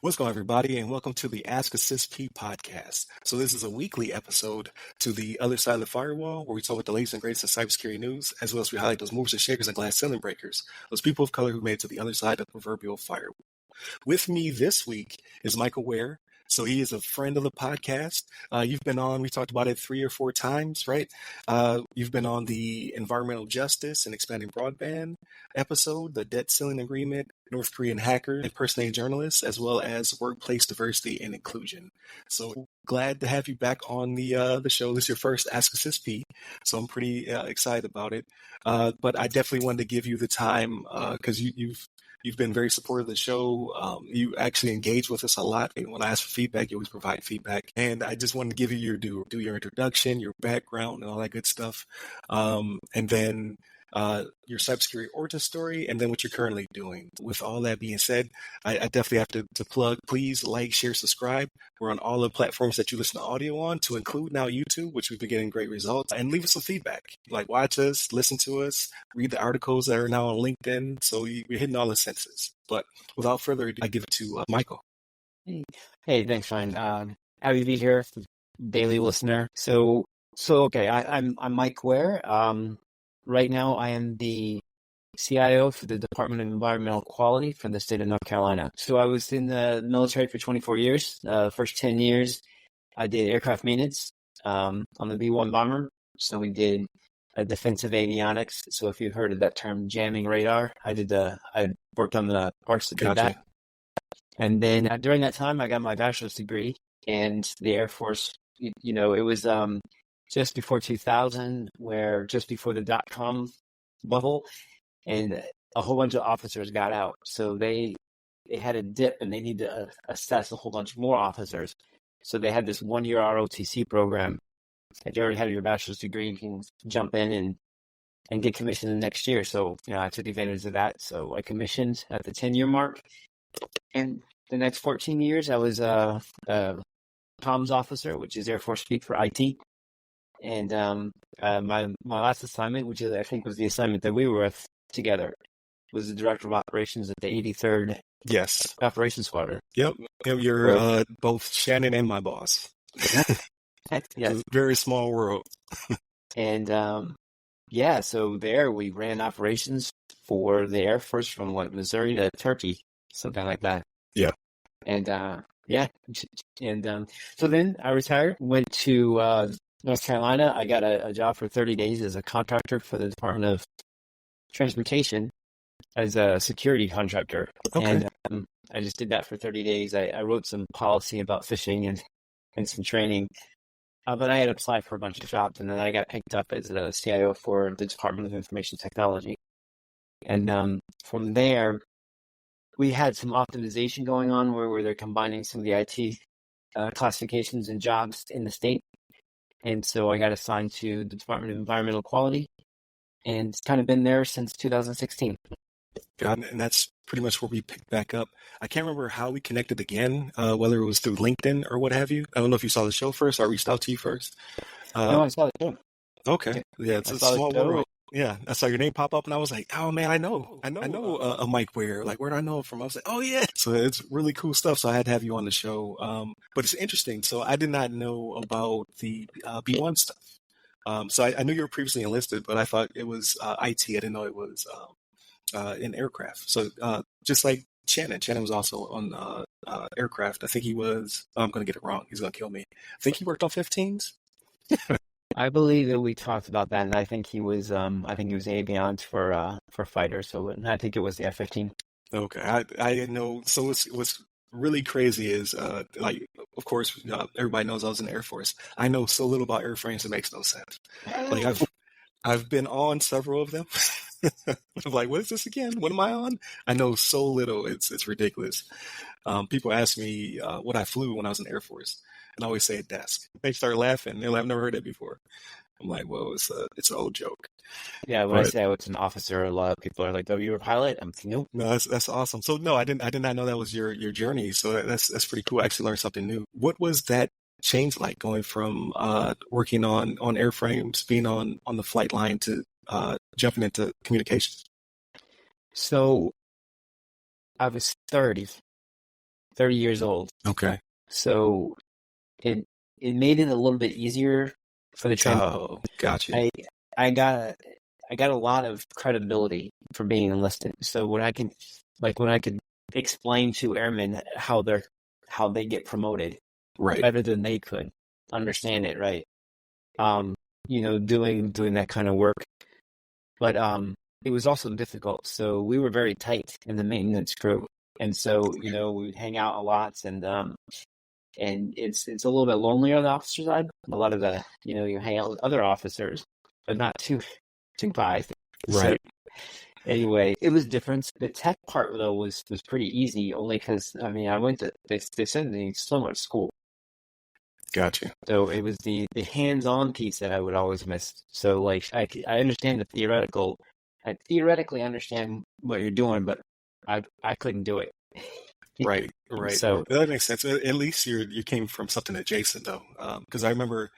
What's going on, everybody, and welcome to the Ask a CISSP podcast. So this is a weekly episode to the other side of the firewall, where we talk about the latest and greatest in cybersecurity news, as well as we highlight those movers and shakers and glass ceiling breakers, those people of color who made it to the other side of the proverbial firewall. With me this week is Michael Ware. So he is a friend of the podcast. You've been on, we talked about it 3 or 4 times, right? You've been on the environmental justice and expanding broadband episode, the debt ceiling agreement, North Korean hackers, impersonating journalists, as well as workplace diversity and inclusion. So glad to have you back on the show. This is your first Ask a CISSP, so I'm pretty excited about it. But I definitely wanted to give you the time because You've been very supportive of the show. You actually engage with us a lot. And when I ask for feedback, you always provide feedback. And I just wanted to give you your do your introduction, your background, and all that good stuff. And then your cybersecurity origin story, and then what you're currently doing. With all that being said, I definitely have to plug, please like, share, subscribe. We're on all the platforms that you listen to audio on, to include now YouTube, which we've been getting great results. And leave us some feedback. Like, watch us, listen to us, read the articles that are now on LinkedIn. So we're hitting all the senses. But without further ado, I give it to Michael. Hey, thanks, Ryan. Happy to be here, daily listener. So okay, I'm Mike Ware. Right now, I am the CIO for the Department of Environmental Quality for the state of North Carolina. So I was in the military for 24 years. First 10 years, I did aircraft maintenance on the B-1 bomber. So we did defensive avionics. So if you've heard of that term, jamming radar, I worked on the parts that did that. And then during that time, I got my bachelor's degree, and the Air Force, it was just before 2000, where just before the dot-com bubble, and a whole bunch of officers got out. So they had a dip, and they need to assess a whole bunch more officers. So they had this 1-year ROTC program. If you already have your bachelor's degree, you can jump in and get commissioned the next year. So, I took advantage of that. So I commissioned at the 10-year mark. And the next 14 years, I was a comms officer, which is Air Force speak for IT. And my last assignment, which I think was the assignment that we were with together, was the director of operations at the 83rd Operations Squadron. Yep. You're both Shannon and my boss. Yes. It's a very small world. And so there we ran operations for the Air Force from Missouri to Turkey, something like that. Yeah. And so then I retired, went to North Carolina. I got a job for 30 days as a contractor for the Department of Transportation as a security contractor. Okay. And I just did that for 30 days. I wrote some policy about phishing and some training. But I had applied for a bunch of jobs, and then I got picked up as a CIO for the Department of Information Technology. And from there, we had some optimization going on where they're combining some of the IT classifications and jobs in the state. And so I got assigned to the Department of Environmental Quality, and it's kind of been there since 2016. And that's pretty much where we picked back up. I can't remember how we connected again, whether it was through LinkedIn or what have you. I don't know if you saw the show first or I reached out to you first. No, I saw the show. Okay. Yeah, it's a small world. Yeah, I saw your name pop up, and I was like, "Oh man, I know a Mike Ware. Like, where do I know him from?" I was like, "Oh yeah." So it's really cool stuff. So I had to have you on the show. But it's interesting. So I did not know about the B1 stuff. So I knew you were previously enlisted, but I thought it was IT. I didn't know it was in aircraft. So just like Shannon was also on aircraft. I think he was. I'm going to get it wrong. He's going to kill me. I think he worked on 15s. I believe that we talked about that, and I think he was avionics for fighters. So I think it was the F-15. Okay, I didn't know. So what's really crazy is like, of course, everybody knows I was in the Air Force. I know so little about airframes, it makes no sense. Like I've been on several of them. I'm like, what is this again? What am I on? I know so little. It's ridiculous. People ask me what I flew when I was in the Air Force, and I always say a desk. They start laughing. They're like, I've never heard that before. I'm like, well, it's an old joke. Yeah, when I say I was an officer, a lot of people are like, "Oh, you're a pilot?" I'm like, nope. No, that's awesome. So no, I did not know that was your journey. So that's pretty cool. I actually learned something new. What was that change like, going from working on airframes, being on the flight line, to jumping into communications? So I was 30 30 years old. Okay. So it it made it a little bit easier for the trans. Oh, gotcha. I I got I got a lot of credibility for being enlisted. So when I could explain to airmen how they get promoted Right. better than they could understand it, right? Um, doing that kind of work. But it was also difficult. So we were very tight in the maintenance crew. And so, we'd hang out a lot and it's a little bit lonely on the officer side. A lot of you hang out with other officers, but not too bad. So Right. anyway, it was different. The tech part though was pretty easy, only because I mean I went to they sent me so much school, Gotcha. so it was the hands-on piece that I would always miss. So like I understand the theoretical, I theoretically understand what you're doing, but I couldn't do it. Right. Right. So That makes sense. At least you came from something adjacent though, because I remember,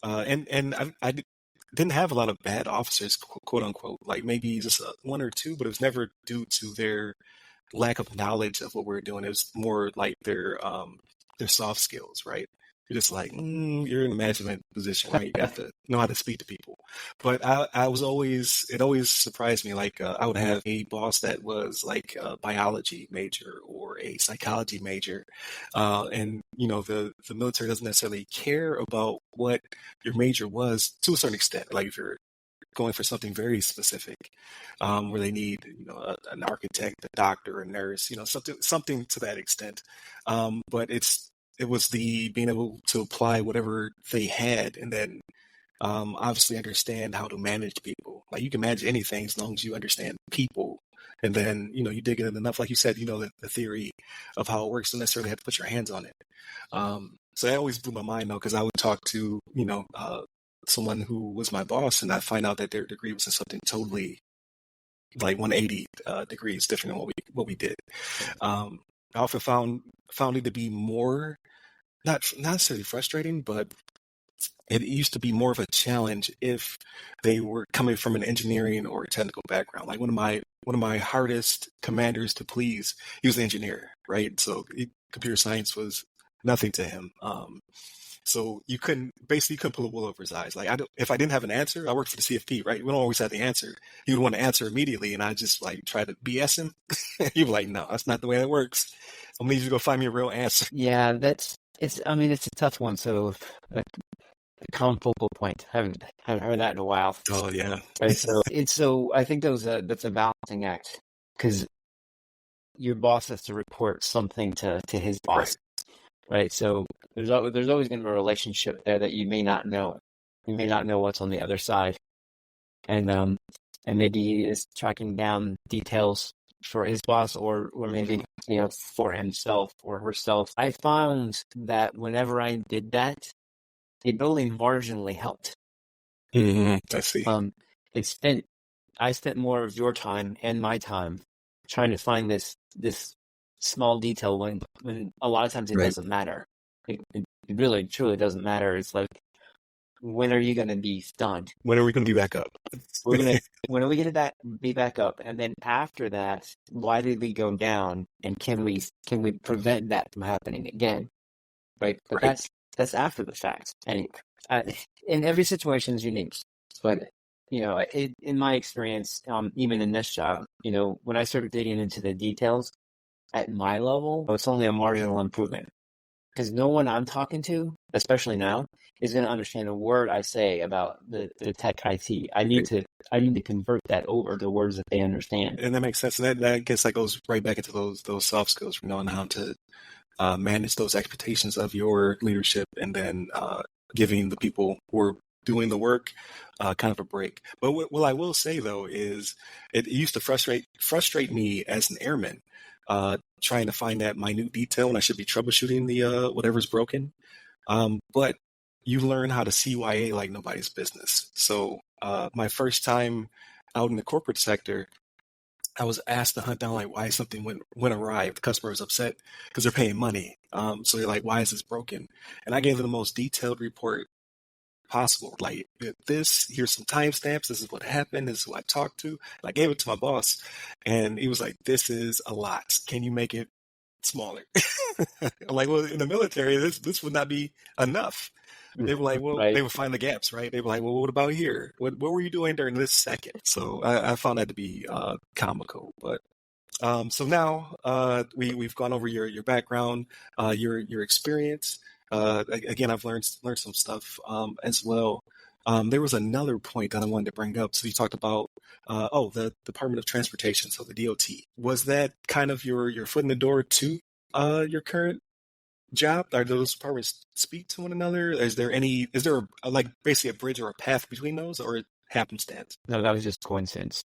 and I didn't have a lot of bad officers, quote unquote, like maybe just one or two, but it was never due to their lack of knowledge of what we are doing. It was more like their soft skills, right? You're just like you're in a management position, right? You have to know how to speak to people. But I was always it always surprised me. Like I would have a boss that was like a biology major or a psychology major, and the military doesn't necessarily care about what your major was to a certain extent. Like if you're going for something very specific, where they need, an architect, a doctor, a nurse, something to that extent. But it was the being able to apply whatever they had, and then obviously understand how to manage people. Like you can manage anything as long as you understand people. And then, you dig in enough, like you said, the theory of how it works, don't necessarily have to put your hands on it. So that always blew my mind though, because I would talk to, someone who was my boss, and I find out that their degree was in something totally like 180 degrees different than what we did. I often found it to be more not necessarily frustrating, but it used to be more of a challenge if they were coming from an engineering or technical background. Like one of my hardest commanders to please, he was an engineer, right? So computer science was nothing to him. So you couldn't pull a wool over his eyes. Like if I didn't have an answer, I worked for the CFP, right? We don't always have the answer. He would want to answer immediately, and I just like try to BS him. He'd be like, "No, that's not the way that works. I'm gonna need you to go find me a real answer." yeah, I mean it's a tough one. So a common focal point. Haven't heard that in a while. Oh yeah, Right. So I think that's a balancing act because your boss has to report something to his boss, right? So there's always going to be a relationship there that you may not know. You may not know what's on the other side, and maybe he is tracking down details for his boss, or maybe for himself or herself. I found that whenever I did that, it only marginally helped. I see. It spent I spent more of your time and my time trying to find this small detail when a lot of times it Right. doesn't matter. It really truly doesn't matter. It's like, when are you going to be done? When are we going to be back up? When are we going to be back up? And then after that, why did we go down? And can we prevent that from happening again? Right. But Right. that's after the fact. And in every situation is unique. But in my experience, even in this job, when I started digging into the details at my level, it's only a marginal improvement. Because no one I'm talking to, especially now, is going to understand a word I say about the tech IT. I need to convert that over to words that they understand. And that makes sense. And that I guess that goes right back into those soft skills, knowing how to manage those expectations of your leadership, and then giving the people who are doing the work kind of a break. But what I will say though is it used to frustrate me as an airman, trying to find that minute detail when I should be troubleshooting the whatever's broken. But you learn how to CYA like nobody's business. So my first time out in the corporate sector, I was asked to hunt down like why something went awry. The customer was upset because they're paying money. So they're like, why is this broken? And I gave them the most detailed report possible. Like here's some timestamps. This is what happened. This is who I talked to. And I gave it to my boss, and he was like, "This is a lot. Can you make it smaller. I'm like, well, in the military, this would not be enough. They were like, well, Right. they would find the gaps, right? They were like, well, what about here? What were you doing during this second? So I found that to be comical. But so now we've gone over your background, your experience. Again, I've learned some stuff as well. There was another point that I wanted to bring up. So you talked about the Department of Transportation, so the DOT. Was that kind of your foot in the door to your current job? Are those departments speak to one another? Is there like basically a bridge or a path between those, or happenstance? No, that was just coincidence.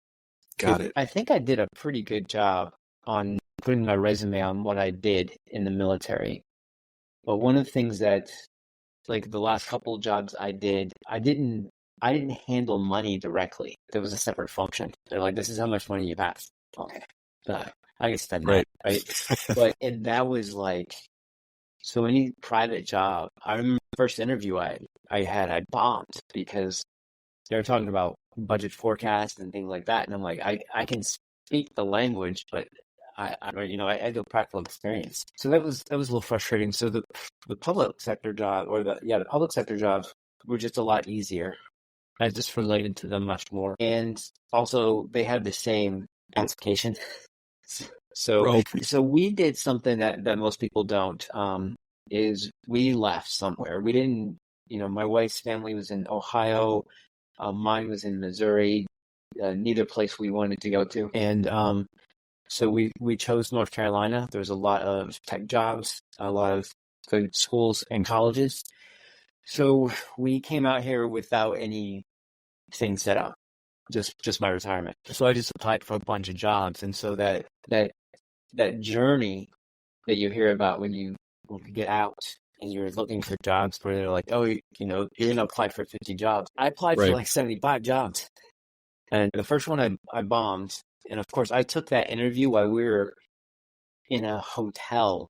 Got it. I think I did a pretty good job on putting my resume on what I did in the military. But one of the things that, like the last couple of jobs I did, I didn't handle money directly. There was a separate function. They're like, this is how much money you have. Okay. I can spend that, right? But and that was like, so any private job, I remember the first interview I bombed because they were talking about budget forecast and things like that. And I'm like, I can speak the language, but I had no practical experience. So that was a little frustrating. So the public sector job the public sector jobs were just a lot easier. I just related to them much more. And also they had the same application. So we did something that most people don't, is we left somewhere. We didn't, my wife's family was in Ohio. Mine was in Missouri, neither place we wanted to go to. And so we chose North Carolina. There's a lot of tech jobs, a lot of good schools and colleges. So we came out here without anything set up, just my retirement. So I just applied for a bunch of jobs. And so that journey that you hear about when you get out and you're looking for jobs where they're like, oh, you're going to apply for 50 jobs. I applied for like 75 jobs. And the first one I bombed. And of course, I took that interview while we were in a hotel.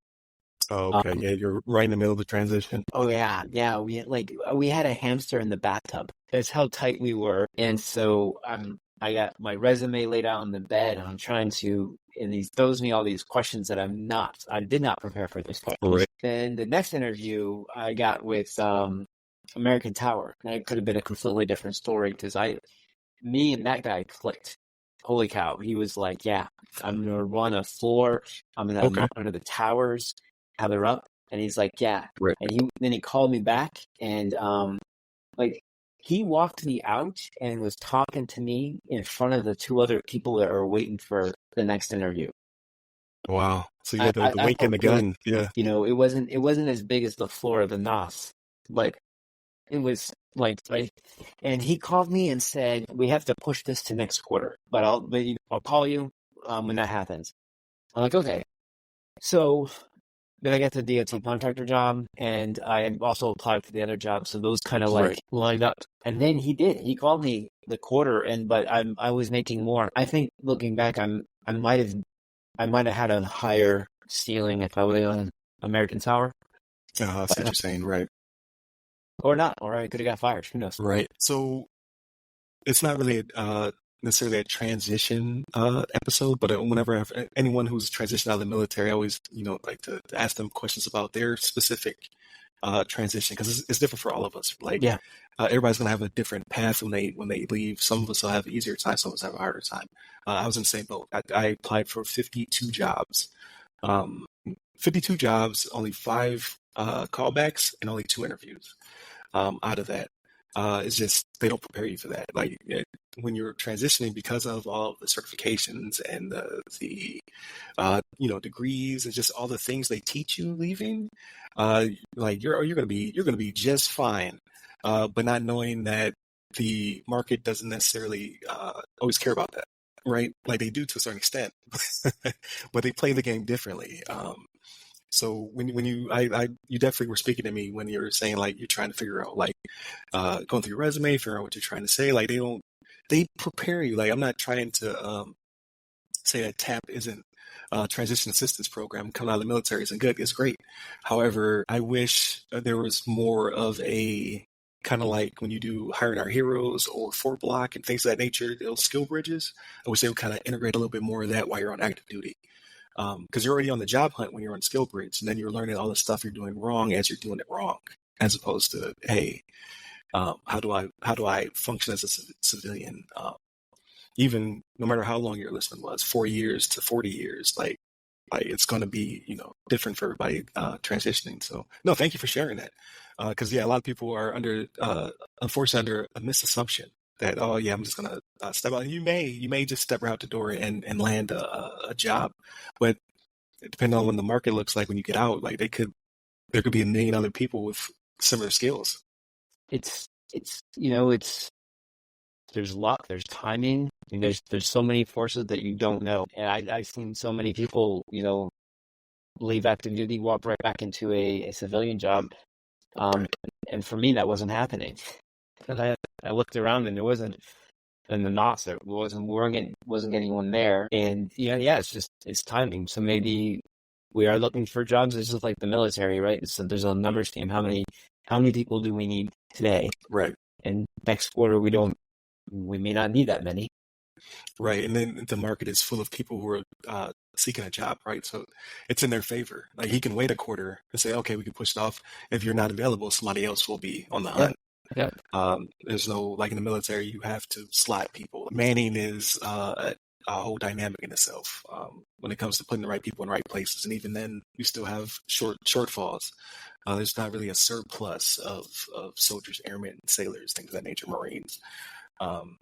Oh, okay. Yeah, you're right in the middle of the transition. Oh, yeah. Yeah. We had a hamster in the bathtub. That's how tight we were. And so I got my resume laid out on the bed. And I'm trying to, and he throws me all these questions that I did not prepare for this questions. Right. Then the next interview I got with American Tower. And it could have been a completely different story because me and that guy clicked. Holy cow. He was like, yeah, I'm going to run a floor. I'm going to under the towers, how they're up. And he's like, yeah. Right. And then he called me back and he walked me out and was talking to me in front of the two other people that are waiting for the next interview. Wow. So you had the wink and the gun. Yeah. It wasn't as big as the floor of the NOS, but it was like, and he called me and said, we have to push this to next quarter, but I'll call you when that happens. I'm like, okay. So then I got the DOT contractor job, and I also applied for the other job. So those kind of lined up. And then he called me the quarter, but I was making more. I think looking back, I might have had a higher ceiling if I was on American Tower. That's what you're saying, right? Or not, or I could have got fired. Who knows? Right. So it's not really necessarily a transition episode, but whenever anyone who's transitioned out of the military, I always like to ask them questions about their specific transition because it's different for all of us. Like, yeah, everybody's gonna have a different path when they leave. Some of us will have an easier time, some of us have a harder time. I was in the same boat. I applied for 52 jobs. 52 jobs, only 5 callbacks, and only 2 interviews. Out of that, it's just they don't prepare you for that. Like when you're transitioning, because of all the certifications and the degrees and just all the things they teach you leaving, like you're gonna be just fine, but not knowing that the market doesn't necessarily always care about that, right? Like they do to a certain extent, but they play the game differently. So when you definitely were speaking to me when you were saying like you're trying to figure out like going through your resume, figuring out what you're trying to say. Like they prepare you. Like I'm not trying to say that TAP isn't transition assistance program coming out of the military isn't good. It's great. However, I wish there was more of a kind of like when you do Hiring Our Heroes or Fort Block and things of that nature, those skill bridges. I wish they would kind of integrate a little bit more of that while you're on active duty. because you're already on the job hunt when you're on SkillBridge, and then you're learning all the stuff you're doing wrong as you're doing it wrong, as opposed to, hey, how do I function as a civilian? Even no matter how long your enlistment was, 4 years to 40 years, like it's going to be, different for everybody transitioning. So no, thank you for sharing that. Because yeah, a lot of people are unfortunately under a misassumption that, oh yeah, I'm just going to step out. And you may just step out the door and land a job, but depending on what the market looks like when you get out, like there could be a million other people with similar skills. It's there's luck, there's timing, and there's so many forces that you don't know. And I've seen so many people, leave active duty, walk right back into a civilian job. And for me, that wasn't happening. Because I looked around and there wasn't, and the knots, there wasn't anyone there. And yeah, it's timing. So maybe we are looking for jobs. It's just like the military, right? So there's a numbers game. How many people do we need today? Right. And next quarter we may not need that many. Right. And then the market is full of people who are seeking a job, right? So it's in their favor. Like he can wait a quarter and say, okay, we can push it off. If you're not available, somebody else will be on the hunt. Yeah. There's no, like in the military, you have to slot people. Manning is a whole dynamic in itself when it comes to putting the right people in the right places. And even then, you still have shortfalls. There's not really a surplus of soldiers, airmen, sailors, things of that nature, Marines.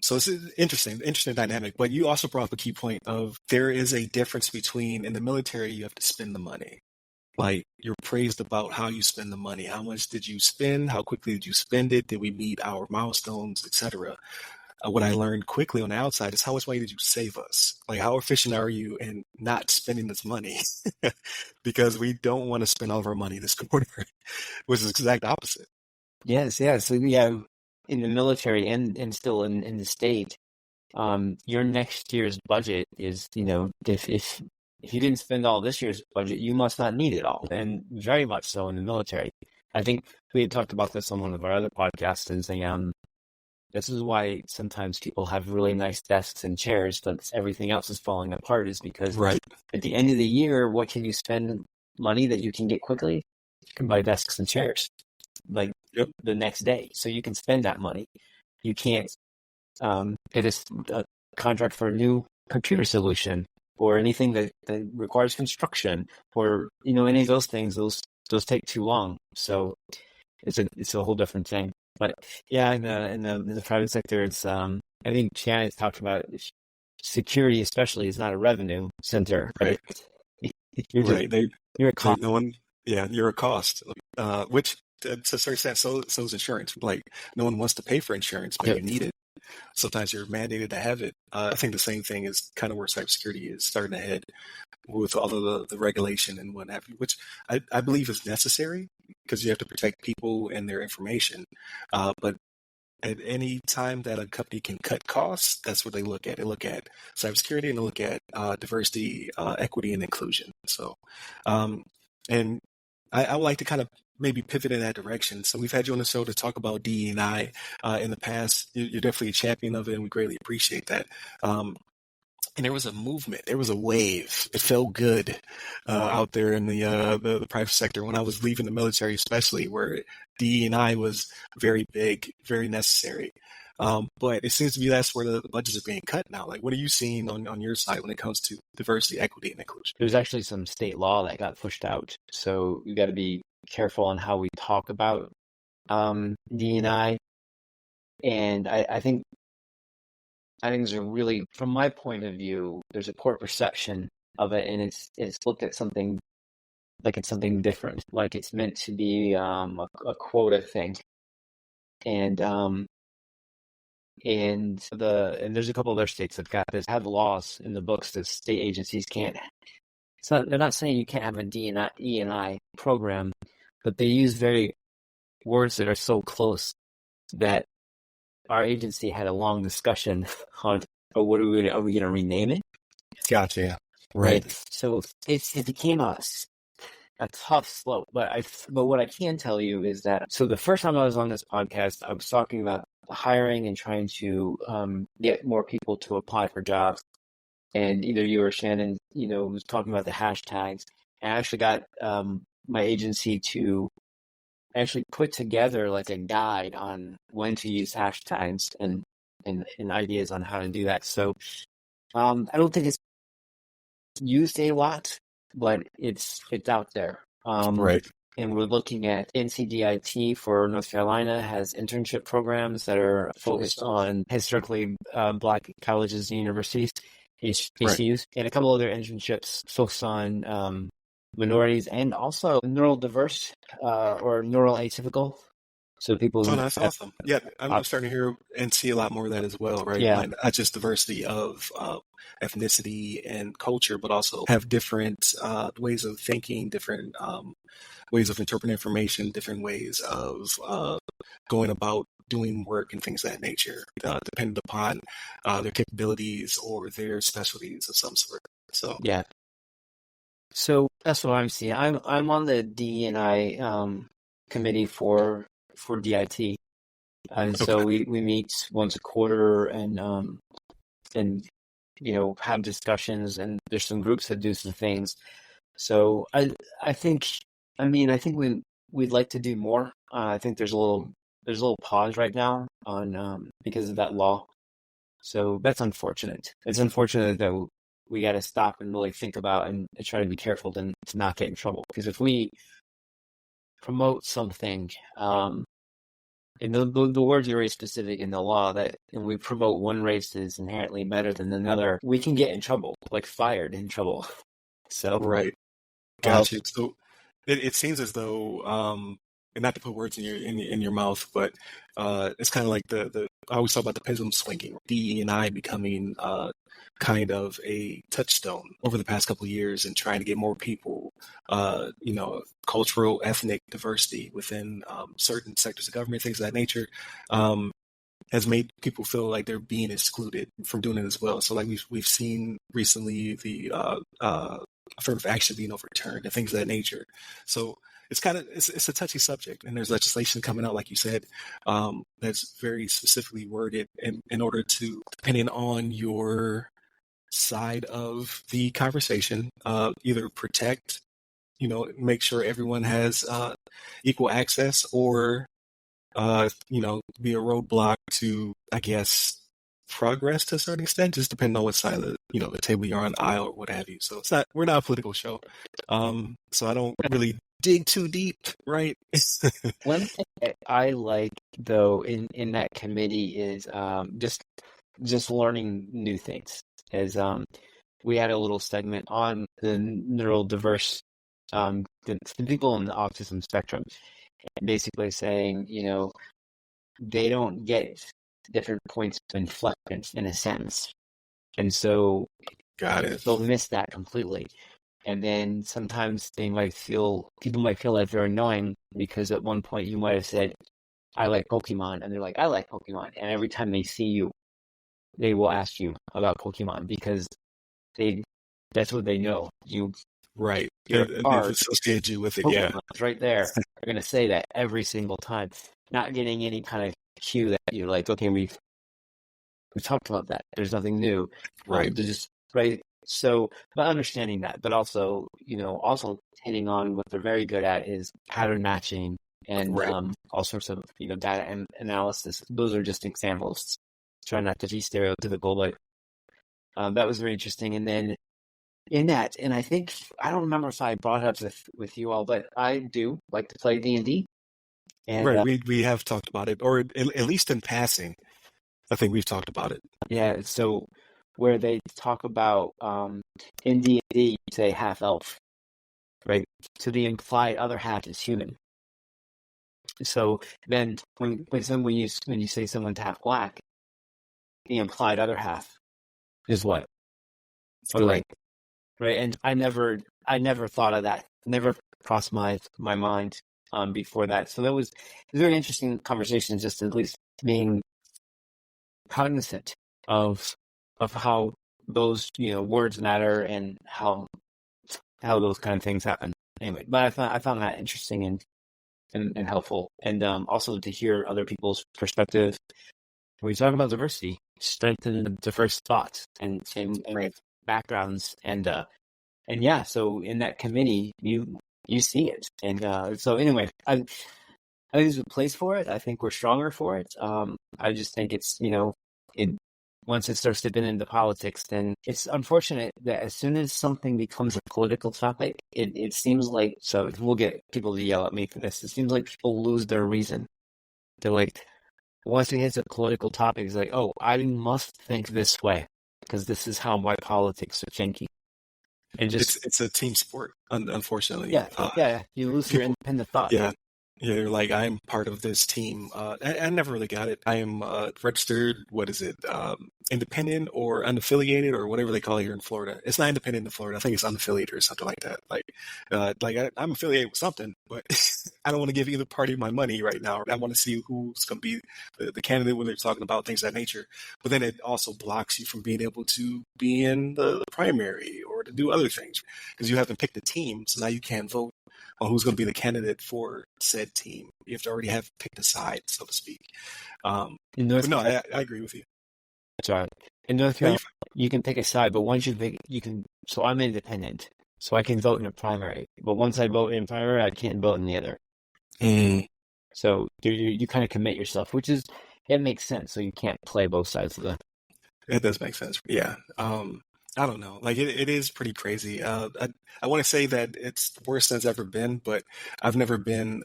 So it's an interesting dynamic. But you also brought up a key point of there is a difference between, in the military, you have to spend the money. Like you're praised about how you spend the money. How much did you spend? How quickly did you spend it? Did we meet our milestones, etc.? What I learned quickly on the outside is how much money did you save us? Like how efficient are you in not spending this money? Because we don't want to spend all of our money this quarter, which is the exact opposite. Yes. So yeah, in the military and still in the state, your next year's budget is, if you didn't spend all this year's budget, you must not need it all, and very much so in the military. I think we had talked about this on one of our other podcasts, and saying, this is why sometimes people have really nice desks and chairs, but everything else is falling apart, is because at the end of the year, what can you spend money that you can get quickly? You can buy desks and chairs, like the next day. So you can spend that money. You can't pay a contract for a new computer solution or anything that requires construction, or any of those things. Those take too long. So it's a whole different thing. But yeah, in the private sector, it's I think Shannon talked about security, especially, is not a revenue center. Right. You're a cost. You're a cost. Which to a certain extent, so is insurance. Like no one wants to pay for insurance, but you need it. Sometimes you're mandated to have it. I think the same thing is kind of where cybersecurity is starting to head with all of the regulation and what have you, which I believe is necessary because you have to protect people and their information. But at any time that a company can cut costs, that's what they look at. They look at cybersecurity and they look at diversity, equity, and inclusion. So, and I would like to kind of maybe pivot in that direction. So we've had you on the show to talk about DE&I in the past. You're definitely a champion of it, and we greatly appreciate that. And there was a movement, there was a wave. It felt good out there in the private sector when I was leaving the military, especially, where DE&I was very big, very necessary. But it seems to be that's where the budgets are being cut now. Like, what are you seeing on your side when it comes to diversity, equity, and inclusion? There's actually some state law that got pushed out, so you got to be careful on how we talk about D&I. And I think there's a really, from my point of view, there's a poor perception of it, and it's looked at something like it's something different, like it's meant to be a quota thing. And there's a couple other states that have laws in the books that state agencies can't. They're not saying you can't have a D&I program, but they use very words that are so close that our agency had a long discussion on, are we going to rename it? Gotcha. Right. So it became a tough slope. But what I can tell you is that, so the first time I was on this podcast, I was talking about hiring and trying to get more people to apply for jobs. and either you or Shannon, was talking about the hashtags. And I actually got my agency to actually put together like a guide on when to use hashtags and ideas on how to do that. So I don't think it's used a lot, but it's out there. Right. And we're looking at NCDIT for North Carolina has internship programs that are focused on historically Black colleges and universities, Right. HBCUs, and a couple other internships focused on minorities and also neurodiverse or neural atypical. So people Oh, who that's have, awesome. Yeah, I'm starting to hear and see a lot more of that as well, right? yeah, Like not just diversity of ethnicity and culture, but also have different ways of thinking, different ways of interpreting information, different ways of going about doing work and things of that nature, depending upon their capabilities or their specialties of some sort. So, yeah. So that's what I'm seeing. I'm on the D&I committee for DIT. And so okay, we meet once a quarter and have discussions, and there's some groups that do some things. So I think I think we'd like to do more. I think there's a little pause right now on because of that law. So that's unfortunate. It's unfortunate that we got to stop and really think about and try to be careful to not get in trouble. Because if we promote something, and the words are very specific in the law that if we promote one race is inherently better than another, we can get in trouble, like fired in trouble. So, right, uh, got you. So it seems as though, and not to put words in your mouth, but it's kind of like the I always talk about the pendulum swinging, DE and I becoming kind of a touchstone over the past couple of years and trying to get more people, cultural, ethnic diversity within certain sectors of government, things of that nature. Um, has made people feel like they're being excluded from doing it as well. So like we've seen recently the affirmative action being overturned and things of that nature. So it's a touchy subject, and there's legislation coming out, like you said, that's very specifically worded in order to, depending on your side of the conversation, either protect, make sure everyone has equal access, or be a roadblock to, I guess, progress to a certain extent, just depending on what side of the table you're on, aisle or what have you. So we're not a political show. So I don't really dig too deep, right? one thing that I like though in that committee is just learning new things. As we had a little segment on the neurodiverse the people on the autism spectrum, basically saying, they don't get different points of inflection in a sentence. And so Got it. they'll miss that completely. And then sometimes people might feel like they're annoying because at one point you might have said, I like Pokemon. And they're like, I like Pokemon. And every time they see you, they will ask you about Pokemon because that's what they know. Right. Your They've card, associated you with it. Yeah. Pokemon, it's right there. They're going to say that every single time. Not getting any kind of cue that you're like, okay, we've talked about that. There's nothing new. Right. They're just right. So, but understanding that, but also, also hitting on what they're very good at is pattern matching and Right. all sorts of data and analysis. Those are just examples. Try not to be stereotypical, but that was very interesting. And then in that, and I think I don't remember if I brought it up with you all, but I do like to play D&D. And Right. We have talked about it, or at least in passing. I think we've talked about it. yeah, so where they talk about in D&D, you say half elf, right? So the implied other half is human. So then when you say someone's half black, the implied other half is what? Or Right. right? And I never thought of that. Never crossed my mind before that. So that was a very interesting conversation, just at least being cognizant of how those words matter and how those kind of things happen. Anyway, but I found that interesting and helpful, and also to hear other people's perspective. When we talk about diversity, strengthen the diverse thoughts and backgrounds, and yeah, so in that committee, you see it, and so anyway, I think there's a place for it. I think we're stronger for it. I just think it's it once it starts to bend into politics, then it's unfortunate that as soon as something becomes a political topic, it seems like, so we'll get people to yell at me for this. It seems like people lose their reason. They're like, once it hits a political topic, it's like, oh, I must think this way because this is how my politics are thinking. And just It's a team sport, unfortunately. yeah, you lose your People, independent thought. yeah, yeah, you're like, I'm part of this team. I never really got it. I am registered, what is it, independent or unaffiliated or whatever they call it here in Florida. It's not independent in Florida. I think it's unaffiliated or something like that. I'm affiliated with something, but I don't want to give either party my money right now. I want to see who's going to be the candidate when they're talking about things of that nature. But then it also blocks you from being able to be in the primary or to do other things because you haven't picked a team. So now you can't vote on who's going to be the candidate for said team. You have to already have picked a side, so to speak. But no, I agree with you. Sorry. In North Carolina, you can pick a side, but once you pick, you can. So I'm independent, so I can vote in a primary. But once I vote in primary, I can't vote in the other. So you kind of commit yourself, it makes sense. So you can't play both sides of the. It does make sense. Yeah. I don't know. Like it is pretty crazy. I want to say that it's worse than it's ever been, but I've never been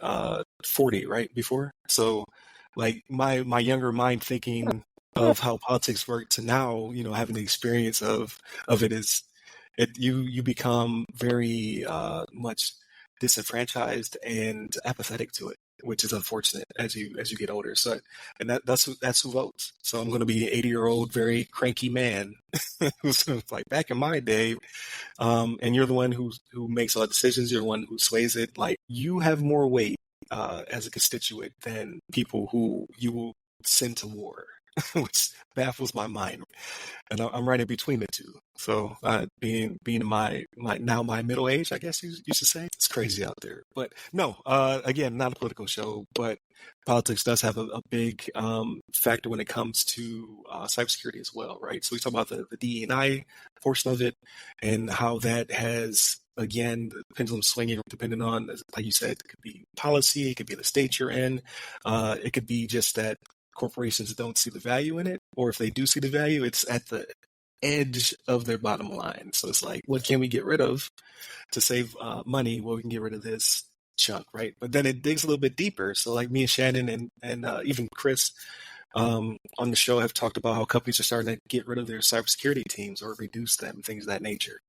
40 right before. So like my younger mind thinking of how politics work to now, having the experience of it is you become very much disenfranchised and apathetic to it, which is unfortunate as you get older. So, and that's who votes. So I'm going to be an 80-year-old, very cranky man who's like back in my day. And you're the one who makes all the decisions. You're the one who sways it. Like you have more weight as a constituent than people who you will send to war, which baffles my mind. And I'm right in between the two. So being in my middle age, I guess you should say, it's crazy out there. But no, again, not a political show, but politics does have a big factor when it comes to cybersecurity as well, right? So we talk about the DE&I portion of it and how that has, again, the pendulum swinging depending on, like you said, it could be policy, it could be the state you're in, it could be just that corporations don't see the value in it, or if they do see the value, it's at the edge of their bottom line. So it's like, what can we get rid of to save money? Well, we can get rid of this chunk, right? But then it digs a little bit deeper. So like me and Shannon and even Chris on the show have talked about how companies are starting to get rid of their cybersecurity teams or reduce them, things of that nature.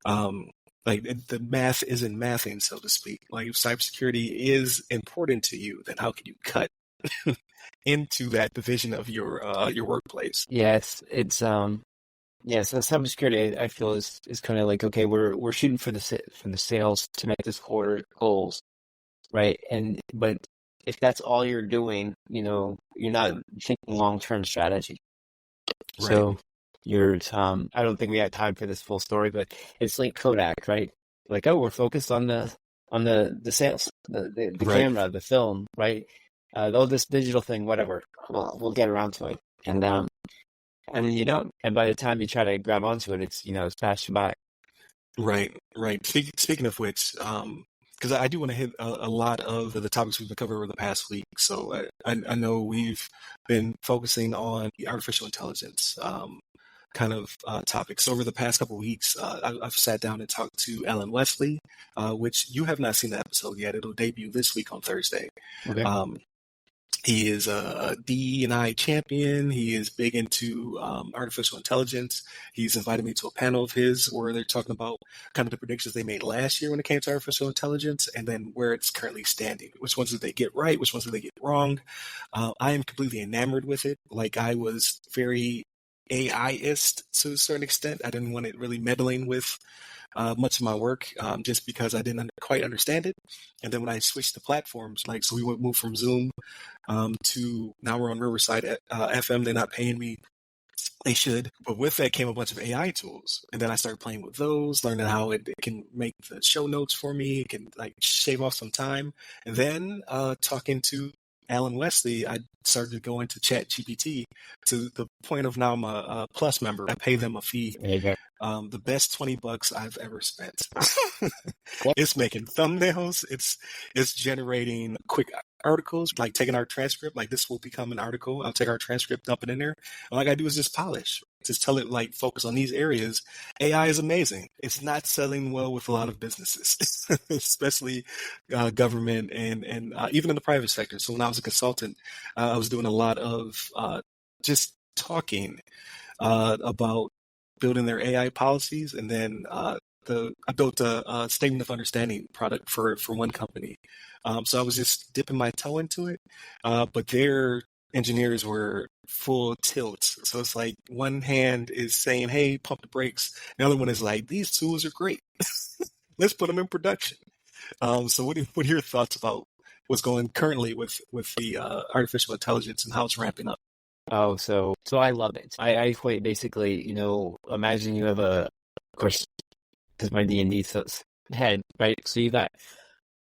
Like the math isn't mathing, so to speak. Like if cybersecurity is important to you, then how can you cut into that division of your workplace? Yes, it's so cybersecurity I feel is kind of like, okay, we're shooting for the sales to make this quarter goals, right? But if that's all you're doing, you're not thinking long-term strategy. Right. So you're I don't think we have time for this full story, but it's like Kodak, right? Like, oh, we're focused on the sales, the Right. camera, the film, right? Though this digital thing, whatever, we'll get around to it. And then you don't. And by the time you try to grab onto it, it's passed you by. Right. Speaking of which, because I do want to hit a lot of the topics we've been covering over the past week. So I know we've been focusing on the artificial intelligence kind of topics. So over the past couple of weeks, I've sat down and talked to Alan Wesley, which you have not seen the episode yet. It'll debut this week on Thursday. Okay. He is a DE&I champion. He is big into artificial intelligence. He's invited me to a panel of his where they're talking about kind of the predictions they made last year when it came to artificial intelligence and then where it's currently standing. Which ones did they get right? Which ones did they get wrong? I am completely enamored with it. Like I was very AI-ist to a certain extent. I didn't want it really meddling with much of my work just because I didn't quite understand it. And then when I switched the platforms, so we moved from Zoom to now we're on Riverside FM. They're not paying me. They should. But with that came a bunch of AI tools. And then I started playing with those, learning how it can make the show notes for me. It can shave off some time. And then talking to Alan Wesley, I started to go into Chat GPT to the point of now I'm a Plus member. I pay them a fee The best $20 I've ever spent. Yep. It's making thumbnails. It's generating quick articles, like taking our transcript. Like this will become an article. I'll take our transcript, dump it in there. All I gotta do is just polish. Just tell it like focus on these areas. AI is amazing. It's not selling well with a lot of businesses, especially government and even in the private sector. So when I was a consultant, I was doing a lot of just talking about building their AI policies, and then I built a statement of understanding product for one company. So I was just dipping my toe into it, but their engineers were full tilt. So it's like one hand is saying, "Hey, pump the brakes," the other one is like, "These tools are great. Let's put them in production." So what are your thoughts about what's going currently with the artificial intelligence and how it's ramping up? Oh, so I love it. I equate basically, imagine you have of course, because my D&D head, right? So you got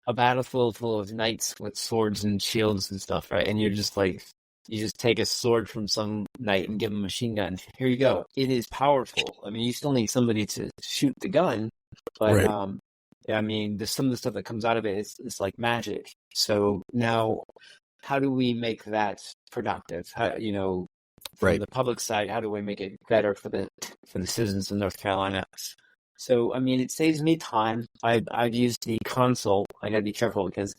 a battlefield full of knights with swords and shields and stuff, right? And you're just like, you just take a sword from some knight and give him a machine gun. Here you go. It is powerful. I mean, you still need somebody to shoot the gun, but Right. I mean, there's some of the stuff that comes out of it is like magic. So now, how do we make that productive? How, from Right. the public side, how do we make it better for the citizens of North Carolina? So, I mean, it saves me time. I've used the console. I got to be careful because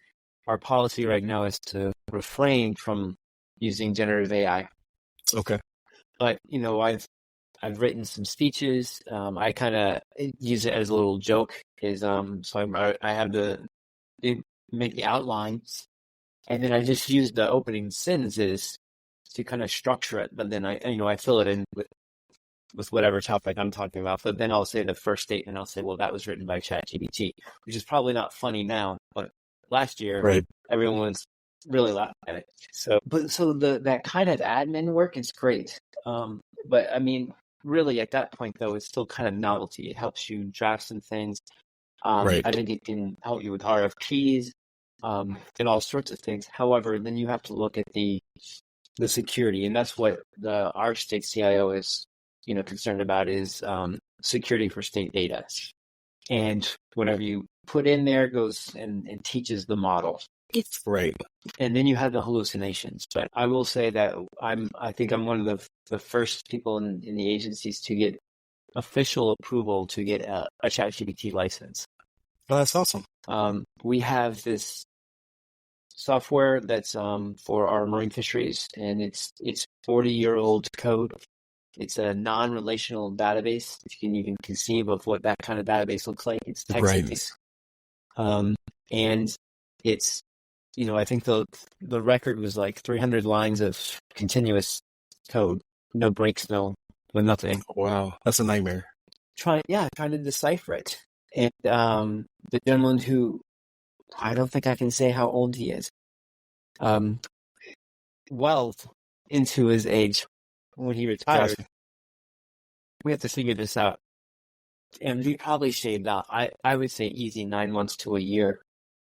our policy right now is to refrain from using generative AI. Okay. But I've written some speeches. I kind of use it as a little joke. I have make the outlines, and then I just use the opening sentences to kind of structure it. But then I fill it in with whatever topic I'm talking about. But then I'll say the first statement. I'll say, well, that was written by ChatGPT, which is probably not funny now, but last year, Right. everyone was really laughing at it. So that kind of admin work is great. But I mean, really at that point though, it's still kind of novelty. It helps you draft some things. Right. I think it can help you with RFPs, and all sorts of things. However, then you have to look at the security, and that's what our state CIO is, concerned about is security for state data. And whatever you put in there goes and teaches the model. It's right. And then you have the hallucinations. But I will say that I think I'm one of the first people in the agencies to get official approval to get a ChatGPT license. Oh, that's awesome. We have this software that's for our marine fisheries, and it's 40-year-old code. It's a non-relational database. If you can even conceive of what that kind of database looks like, it's text-based. And it's, I think the record was like 300 lines of continuous code, no breaks, no nothing. Wow, that's a nightmare. Trying to decipher it. And the gentleman who, I don't think I can say how old he is, well into his age when he retired. Gotcha. We have to figure this out. And we probably shaved out, I would say easy 9 months to a year,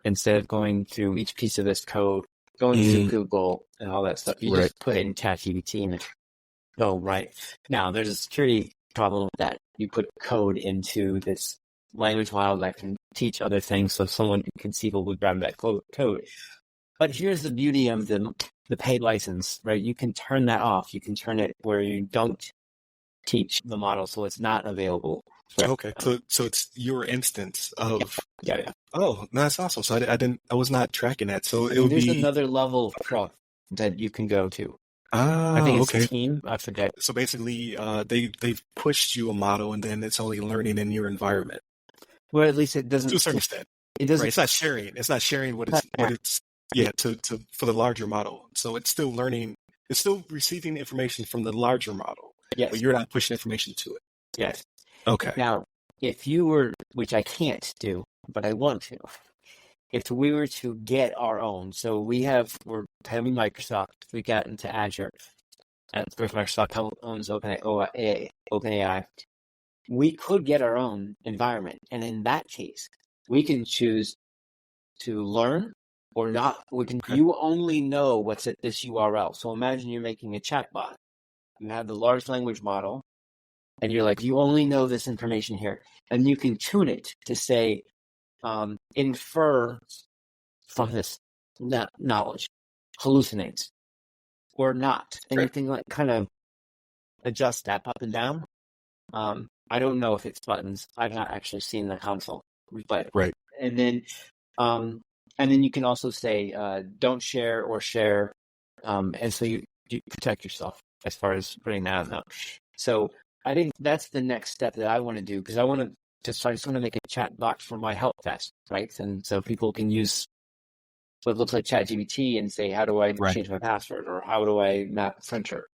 instead of going through each piece of this code, going through Google and all that stuff. You just put it in ChatGPT and go right. Now, there's a security problem with that. You put code into this language model that can teach other things, so someone conceivably would grab that code. But here's the beauty of the paid license, right? You can turn that off. You can turn it where you don't teach the model, so it's not available. Okay, so it's your instance of yeah. Oh, that's awesome. So I was not tracking that. So there's another level of pro that you can go to. I think it's team. I forget. So basically, they've pushed you a model, and then it's only learning in your environment. Well, at least it doesn't. To a certain extent, it doesn't. Right, it's not sharing. It's not sharing what it's to for the larger model. So it's still learning. It's still receiving information from the larger model. Yes, but you're not pushing information to it. Yes. Okay. Now, if you were, which I can't do, but I want to, if we were to get our own, so we're having Microsoft, we got into Azure, and of course Microsoft owns OpenAI. We could get our own environment, and in that case, we can choose to learn or not. You only know what's at this URL. So imagine you're making a chatbot. You have the large language model. and you're like, you only know this information here, and you can tune it to say, infer from this knowledge, hallucinates or not, and you Right. can like kind of adjust that up and down. I don't know if it's buttons. I've not actually seen the console, but Right. and then um, and then you can also say don't share or share, and so you protect yourself as far as putting that out. So I think that's the next step that I want to do, because I just want to make a chat box for my help desk, right? And so people can use what looks like ChatGPT and say, how do I Right. change my password, or how do I map a printer?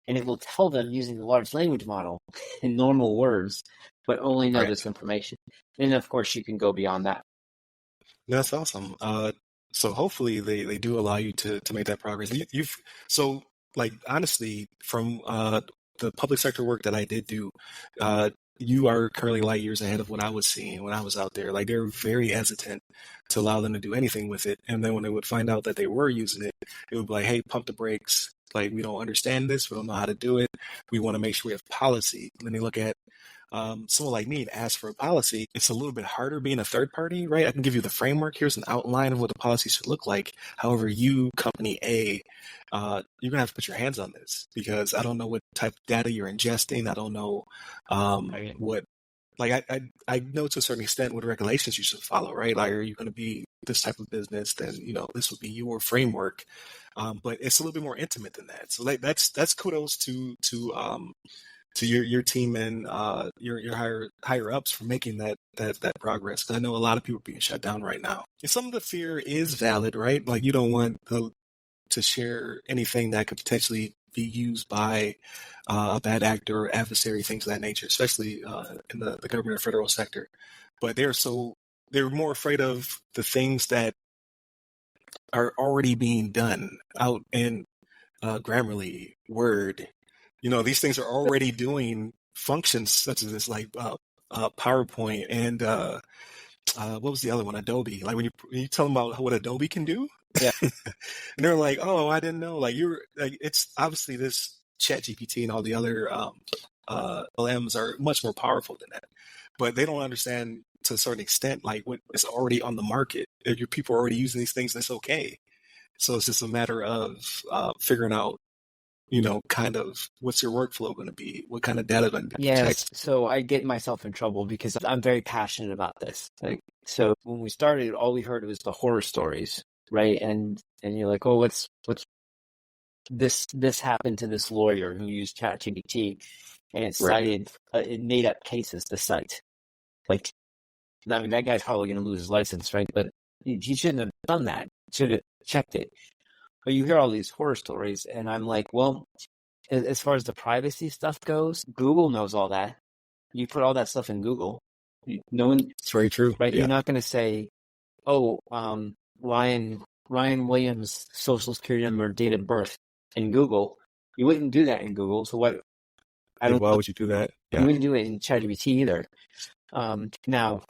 And it will tell them using the large language model in normal words, but only know Right. this information. And of course, you can go beyond that. That's awesome. So hopefully they do allow you to make that progress. You've so like honestly from the public sector work that I did do, uh, you are currently light years ahead of what I was seeing when I was out there. Like they're very hesitant to allow them to do anything with it, and then when they would find out that they were using it, it would be like, "Hey, pump the brakes! Like we don't understand this. We don't know how to do it. We want to make sure we have policy." And then they look at someone like me and ask for a policy, it's a little bit harder being a third party, right? I can give you the framework. Here's an outline of what the policy should look like. However, you, company A, you're going to have to put your hands on this because I don't know what type of data you're ingesting. I don't know what, like, I know to a certain extent what regulations you should follow, right? Like, are you going to be this type of business? Then, this would be your framework. But it's a little bit more intimate than that. So like, that's kudos to your team and your higher ups for making that progress. 'Cause I know a lot of people are being shut down right now. And some of the fear is valid, right? Like you don't want to share anything that could potentially be used by a bad actor or adversary, things of that nature, especially in the government or federal sector. But they're more afraid of the things that are already being done out in Grammarly, Word. These things are already doing functions such as this, like PowerPoint and what was the other one? Adobe. Like when you tell them about what Adobe can do, Yeah. and they're like, "Oh, I didn't know." Like it's obviously this ChatGPT and all the other LMs are much more powerful than that, but they don't understand to a certain extent like what is already on the market. If your people are already using these things, that's okay. So it's just a matter of figuring out kind of what's your workflow going to be? What kind of data going to be Yes. protected? So I get myself in trouble because I'm very passionate about this. Like, so when we started, all we heard was the horror stories, right? And you're like, oh, what's this happened to this lawyer who used ChatGPT, and it Right. cited it made up cases to cite. Like, I mean, that guy's probably going to lose his license, right? But he shouldn't have done that. Should have checked it. But you hear all these horror stories, and I'm like, well, as far as the privacy stuff goes, Google knows all that. You put all that stuff in Google. No one, It's very true. right? Yeah. You're not going to say, oh, Ryan Williams' social security number, date of birth in Google. You wouldn't do that in Google. So what? I Like, don't why know. would you do that? You Yeah. wouldn't do it in ChatGPT either. Now,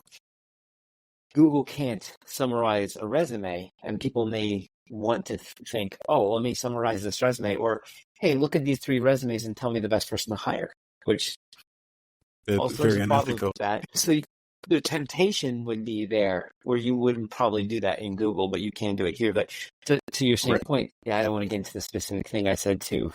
Google can't summarize a resume, and people may want to think, oh, let me summarize this resume, or hey, look at these 3 resumes and tell me the best person to hire, which all It's sorts very of problems unethical. with that. So the temptation would be there where you wouldn't probably do that in Google, but you can do it here. But to your same Right. point, yeah, I don't want to get into the specific thing I said too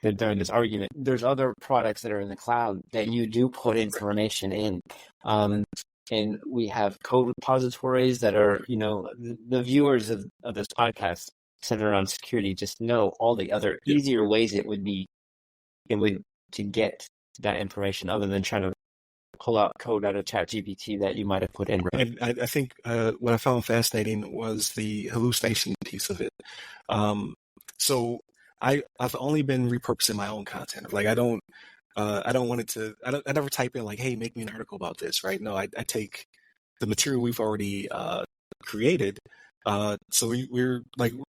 during this argument. There's other products that are in the cloud that you do put information in. And we have code repositories that are, the viewers of this podcast centered around security just know all the other Yeah. easier ways it would to get that information other than trying to pull out code out of ChatGPT that you might have put in. And I think what I found fascinating was the hallucination piece of it. So I've only been repurposing my own content. Like I don't want it to. I never type in like, "Hey, make me an article about this." Right? No, I take the material we've already created. So we're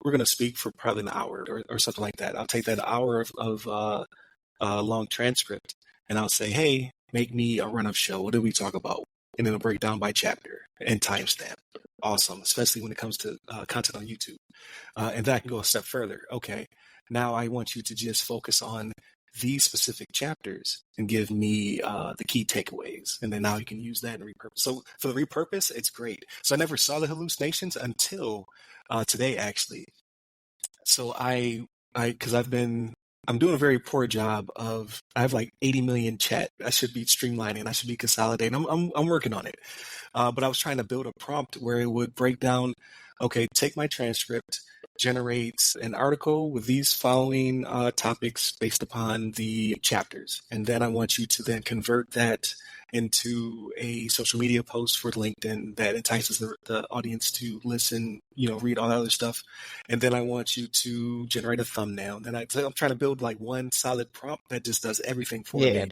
going to speak for probably an hour or something like that. I'll take that hour of long transcript and I'll say, "Hey, make me a run of show. What did we talk about?" And it'll break down by chapter and timestamp. Awesome, especially when it comes to content on YouTube. And then I can go a step further. Okay, now I want you to just focus on these specific chapters and give me the key takeaways. And then now you can use that and repurpose. So for the repurpose, it's great. So I never saw the hallucinations until today, actually. So because I'm doing a very poor job I have like 80 million chat. I should be streamlining. I should be consolidating. I'm working on it. But I was trying to build a prompt where it would break down, okay, take my transcript, generate an article with these following topics based upon the chapters. And then I want you to then convert that into a social media post for LinkedIn that entices the audience to listen, read all that other stuff. And then I want you to generate a thumbnail. Then I'm trying to build like one solid prompt that just does everything for me.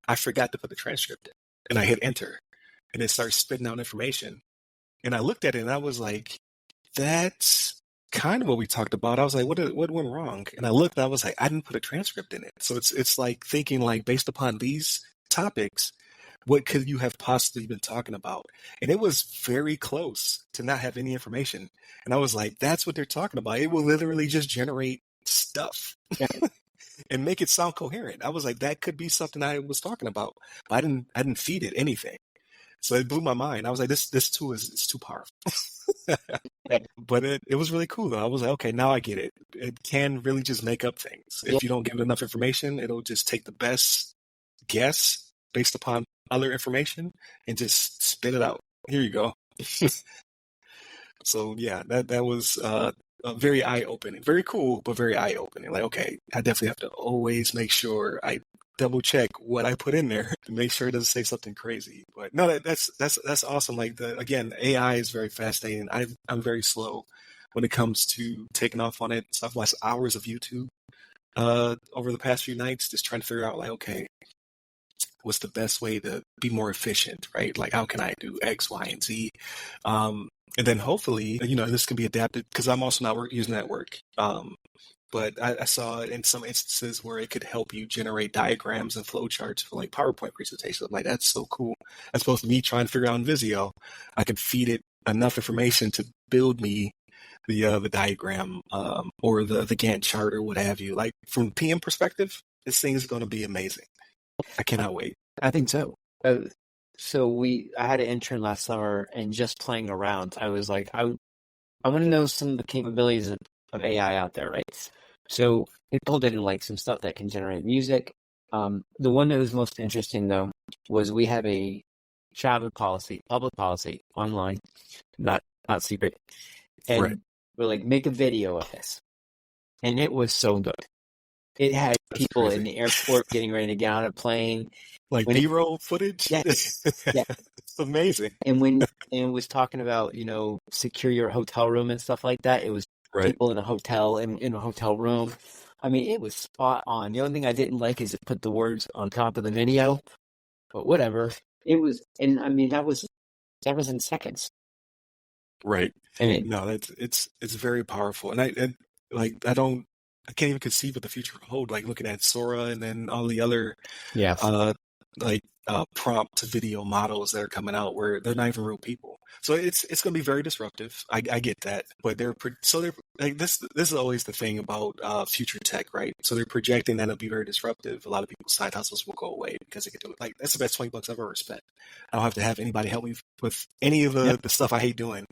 I forgot to put the transcript in, and I hit enter, and it starts spitting out information. And I looked at it and I was like, that's kind of what we talked about. I was like, what went wrong? And I looked and I was like, I didn't put a transcript in it. So it's like thinking like based upon these topics, what could you have possibly been talking about? And it was very close to not have any information. And I was like, that's what they're talking about. It will literally just generate stuff and make it sound coherent. I was like, that could be something I was talking about. But I didn't feed it anything. So it blew my mind. I was like, this tool is too powerful. But it was really cool though. I was like, okay, now I get it. It can really just make up things. If you don't give it enough information, it'll just take the best guess based upon other information and just spit it out. Here you go. So yeah, that was very eye-opening. Very cool, but very eye-opening. Like, okay, I definitely have to always make sure I double check what I put in there to make sure it doesn't say something crazy. But no, that's awesome. Like again, AI is very fascinating. I'm very slow when it comes to taking off on it. So I've watched hours of YouTube over the past few nights, just trying to figure out like, okay, what's the best way to be more efficient, right? Like, how can I do X, Y, and Z? And then hopefully, this can be adapted because I'm also not using that at work. But I saw it in some instances where it could help you generate diagrams and flowcharts for like PowerPoint presentations. I'm like, that's so cool. As opposed to me trying to figure out in Visio, I could feed it enough information to build me the diagram or the Gantt chart or what have you. Like from a PM perspective, this thing is going to be amazing. I cannot wait. I think so. I had an intern last summer, and just playing around, I was like, I want to know some of the capabilities of AI out there, right? So it pulled in like some stuff that can generate music. The one that was most interesting though was we have a travel policy, public policy online, not secret, and Right. we're like, make a video of this, and it was so good. It had people in the airport getting ready to get on a plane. Like B-roll footage? Yes. Yeah. It's amazing. And when it was talking about, secure your hotel room and stuff like that, it was people in a hotel and in a hotel room. I mean, it was spot on. The only thing I didn't like is it put the words on top of the video, but whatever. It was, and I mean, that was in seconds. Right. And No, it's very powerful. And I can't even conceive what the future will hold. Like looking at Sora and then all the other, prompt video models that are coming out where they're not even real people. So it's going to be very disruptive. I get that, but they're like this is always the thing about future tech, right? So they're projecting that it'll be very disruptive. A lot of people's side hustles will go away because they can do it. Like that's the best $20 I've ever spent. I don't have to have anybody help me with any of the stuff I hate doing.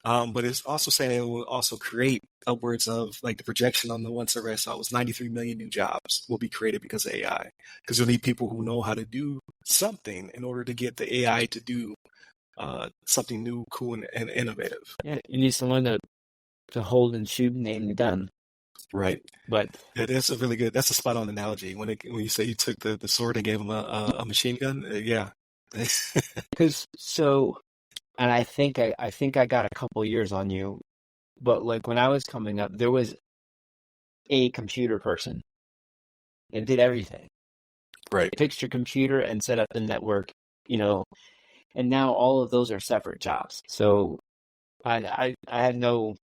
But it's also saying it will also create upwards of like the projection on the one survey I saw was 93 million new jobs will be created because of AI. Because you'll need people who know how to do something in order to get the AI to do something new, cool, and innovative. Yeah, you need someone to hold and shoot and aim the gun. Right. But that's a spot on analogy. When you say you took the sword and gave him a machine gun, yeah. And I think I got a couple years on you, but like when I was coming up, there was a computer person and did everything. Right. Fixed your computer and set up the network, and now all of those are separate jobs. So I had no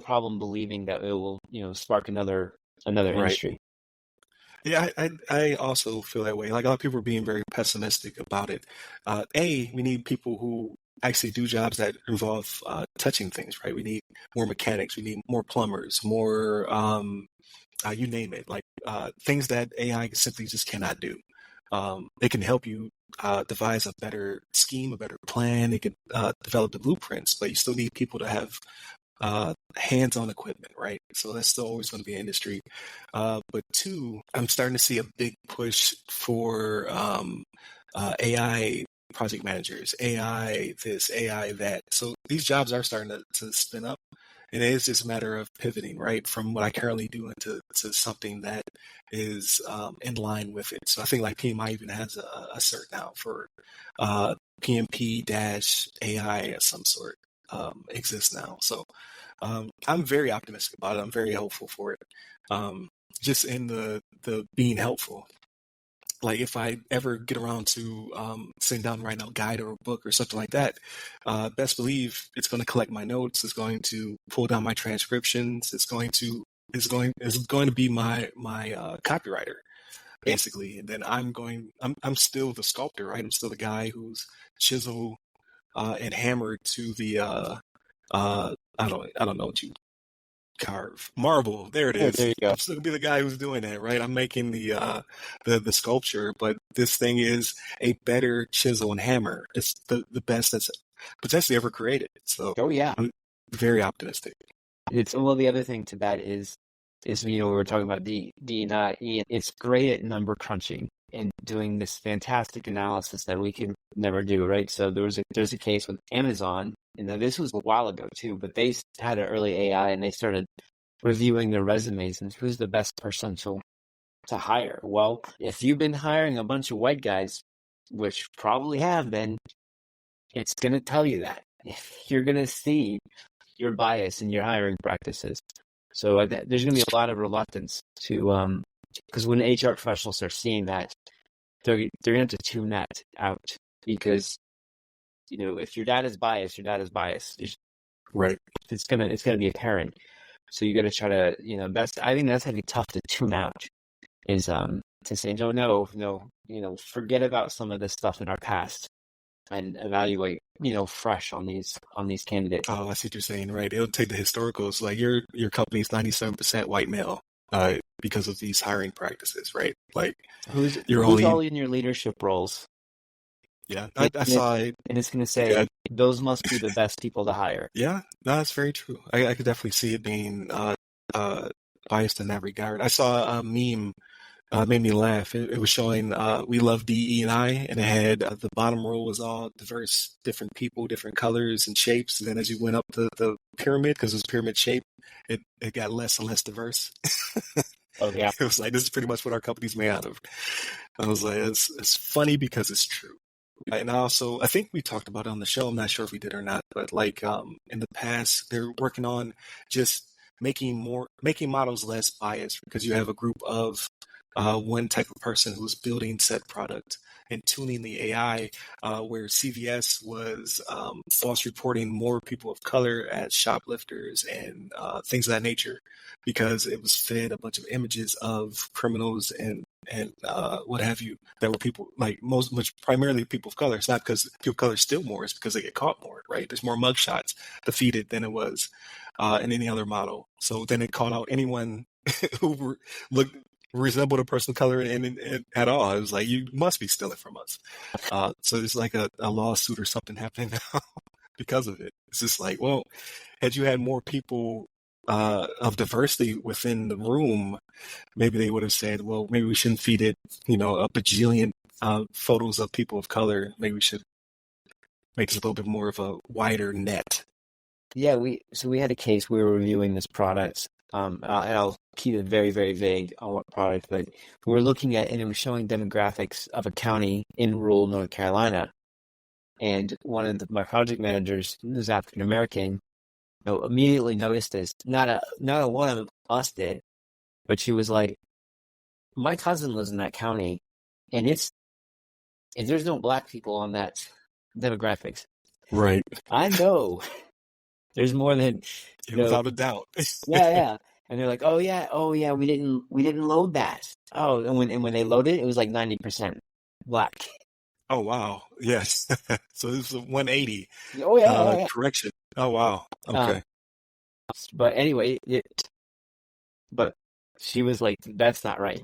problem believing that it will, spark another industry. Yeah, I also feel that way. Like a lot of people are being very pessimistic about it. We need people who actually do jobs that involve touching things, right? We need more mechanics. We need more plumbers, more, you name it, like things that AI simply just cannot do. It can help you devise a better scheme, a better plan. It can develop the blueprints, but you still need people to have hands-on equipment, right? So that's still always going to be an industry. But two, I'm starting to see a big push for AI project managers, AI this, AI that. So these jobs are starting to spin up. And it is just a matter of pivoting, right, from what I currently do into to something that is in line with it. So I think like PMI even has a cert now for PMP-AI of some sort exists now. So I'm very optimistic about it. I'm very hopeful for it. Just in the being helpful. Like if I ever get around to sitting down and writing out a guide or a book or something like that, best believe it's going to collect my notes. It's going to pull down my transcriptions. It's going to be my copywriter basically. And then I'm still the sculptor, right? I'm still the guy who's chiseled and hammered to the I don't know what you carve marble. There it Yeah, there is. you go. I'm still gonna be the guy who's doing that, right? I'm making the sculpture, but this thing is a better chisel and hammer. It's the best that's potentially ever created. So Oh yeah. I'm very optimistic. Well, the other thing to that is we were talking about the D&I. It's great at number crunching and doing this fantastic analysis that we can never do, right? So there's a case with Amazon, and this was a while ago too, but they had an early AI and they started reviewing their resumes and who's the best person to hire. Well, if you've been hiring a bunch of white guys, which probably have been, it's going to tell you that. You're going to see your bias in your hiring practices. So there's going to be a lot of reluctance to, because when HR professionals are seeing that, they're going to have to tune that out because, if your data's biased, your data's biased. Right. It's gonna be apparent. So you got to try to, I think that's going to be tough to tune out is to say, no, forget about some of this stuff in our past and evaluate, fresh on these candidates. Oh, I see what you're saying. Right. It'll take the historicals. Like your company's 97% white male because of these hiring practices, right? Like Who's you're only all in your leadership roles? yeah. I saw it. And it's going to say Yeah. those must be the best people to hire. Yeah, no, that's very true. I could definitely see it being biased in that regard. I saw a meme made me laugh. It was showing we love DE&I, and it had the bottom row was all diverse, different people, different colors and shapes. And then as you went up the pyramid, because it was pyramid shape, it got less and less diverse. Oh yeah, It was like this is pretty much what our company's made out of. I was like, it's funny because it's true. And also, I think we talked about it on the show. I'm not sure if we did or not, but like in the past, they're working on just making models less biased because you have a group of one type of person who's building said product and tuning the AI, where CVS was false reporting more people of color as shoplifters and things of that nature because it was fed a bunch of images of criminals and what have you that were people like much primarily people of color. It's not because people of color steal more; it's because they get caught more. Right? There's more mugshots to feed it than it was in any other model. So then it caught out anyone who looked resembled a person of color and at all. It was like you must be stealing from us. So there's like a lawsuit or something happening now because of it. It's just like, well, had you had more people of diversity within the room, maybe they would have said, well, maybe we shouldn't feed it, a bajillion photos of people of color. Maybe we should make this a little bit more of a wider net. Yeah, we had a case we were reviewing this product, and I'll keep it very, very vague on what product, but we were looking at, and it was showing demographics of a county in rural North Carolina, and one of my project managers, who's African American, immediately noticed this. Not a one of us did, but she was like, "My cousin lives in that county, and there's no black people on that demographics." Right. I know. There's more than without a doubt. yeah. And they're like, oh yeah, we didn't load that. Oh, and when they loaded it was like 90% black. Oh wow. Yes. So this is a 180 Oh yeah. correction. Oh wow. Okay. But anyway, but she was like, "That's not right."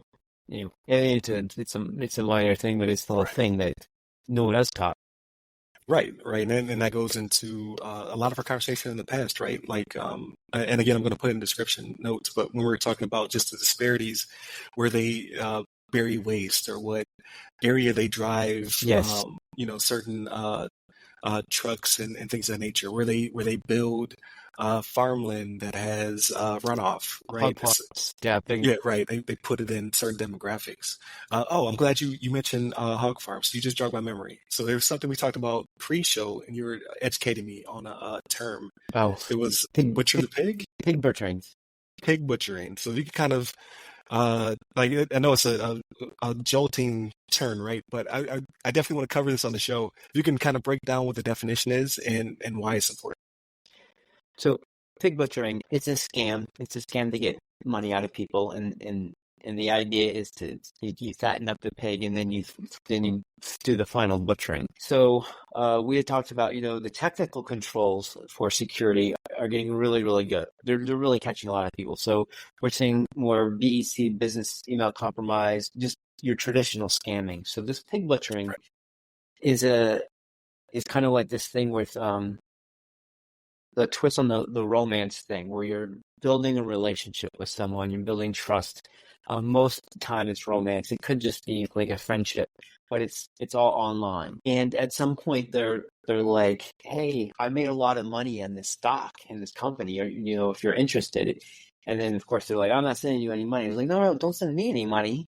And it's a minor thing, but it's still a Right. thing that no one else taught. Right, right, and that goes into a lot of our conversation in the past, right? Like, and again, I'm going to put in description notes, but when we were talking about just the disparities, where they bury waste or what area they drive, Yes, certain trucks and things of that nature, where they build farmland that has runoff, right? hog farms. Yeah, big. Yeah, right. They put it in certain demographics. I'm glad you mentioned hog farms. You just jogged my memory. So there's something we talked about pre-show, and you were educating me on a term. Oh, It was pig, butcher pig, the pig, pig butchering. pig butchering. So you can kind of like I know it's a jolting turn, right? But I definitely want to cover this on the show. You can kind of break down what the definition is and why it's important. So pig butchering, it's a scam. It's a scam to get money out of people, and the idea is to you fatten up the pig, and then you do the final butchering. So we had talked about, the technical controls for security are getting really, really good. They're really catching a lot of people. So we're seeing more BEC, business email compromise, just your traditional scamming. So this pig butchering Right. is kind of like this thing with the twist on the romance thing, where you're building a relationship with someone, you're building trust. Most of the time it's romance. It could just be like a friendship, but it's all online. And at some point they're like, "Hey, I made a lot of money in this stock in this company, or if you're interested." And then of course they're like, "I'm not sending you any money." It's like, "No, no, don't send me any money.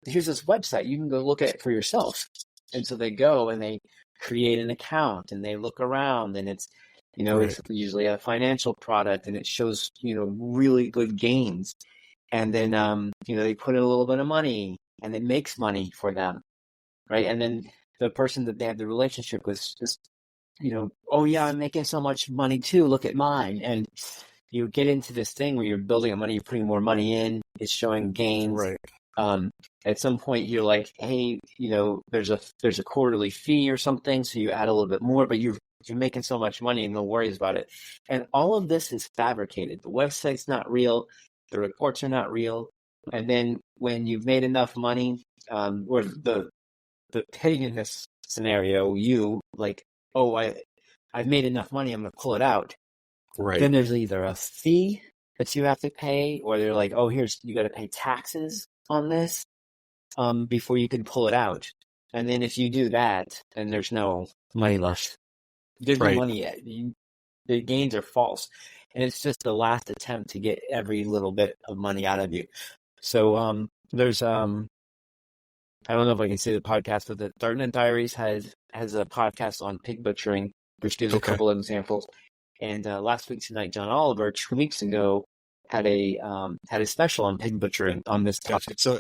Here's this website. You can go look at it for yourself." And so they go and they create an account and they look around, and Right. it's usually a financial product, and it shows, really good gains. And then, they put in a little bit of money, and it makes money for them, right? And then the person that they have the relationship with just, "Oh yeah, I'm making so much money too. Look at mine." And you get into this thing where you're building up money, you're putting more money in, it's showing gains. Right. At some point you're like, "Hey, there's a quarterly fee or something," so you add a little bit more, but you're making so much money and no worries about it. And all of this is fabricated. The website's not real, the reports are not real. And then when you've made enough money, or the pig in this scenario, you like, "Oh, I've made enough money, I'm gonna pull it out." Right. Then there's either a fee that you have to pay, or they're like, "Oh, you got to pay taxes on this before you can pull it out." And then if you do that, then there's no money left. There's no Right. money yet. The gains are false, and it's just the last attempt to get every little bit of money out of you. So there's I don't know if I can say the podcast, but the Darknet Diaries has a podcast on pig butchering, which gives a Okay. couple of examples. And last week tonight, John Oliver, 2 weeks ago, had a special on pig butchering on this Gotcha. topic. So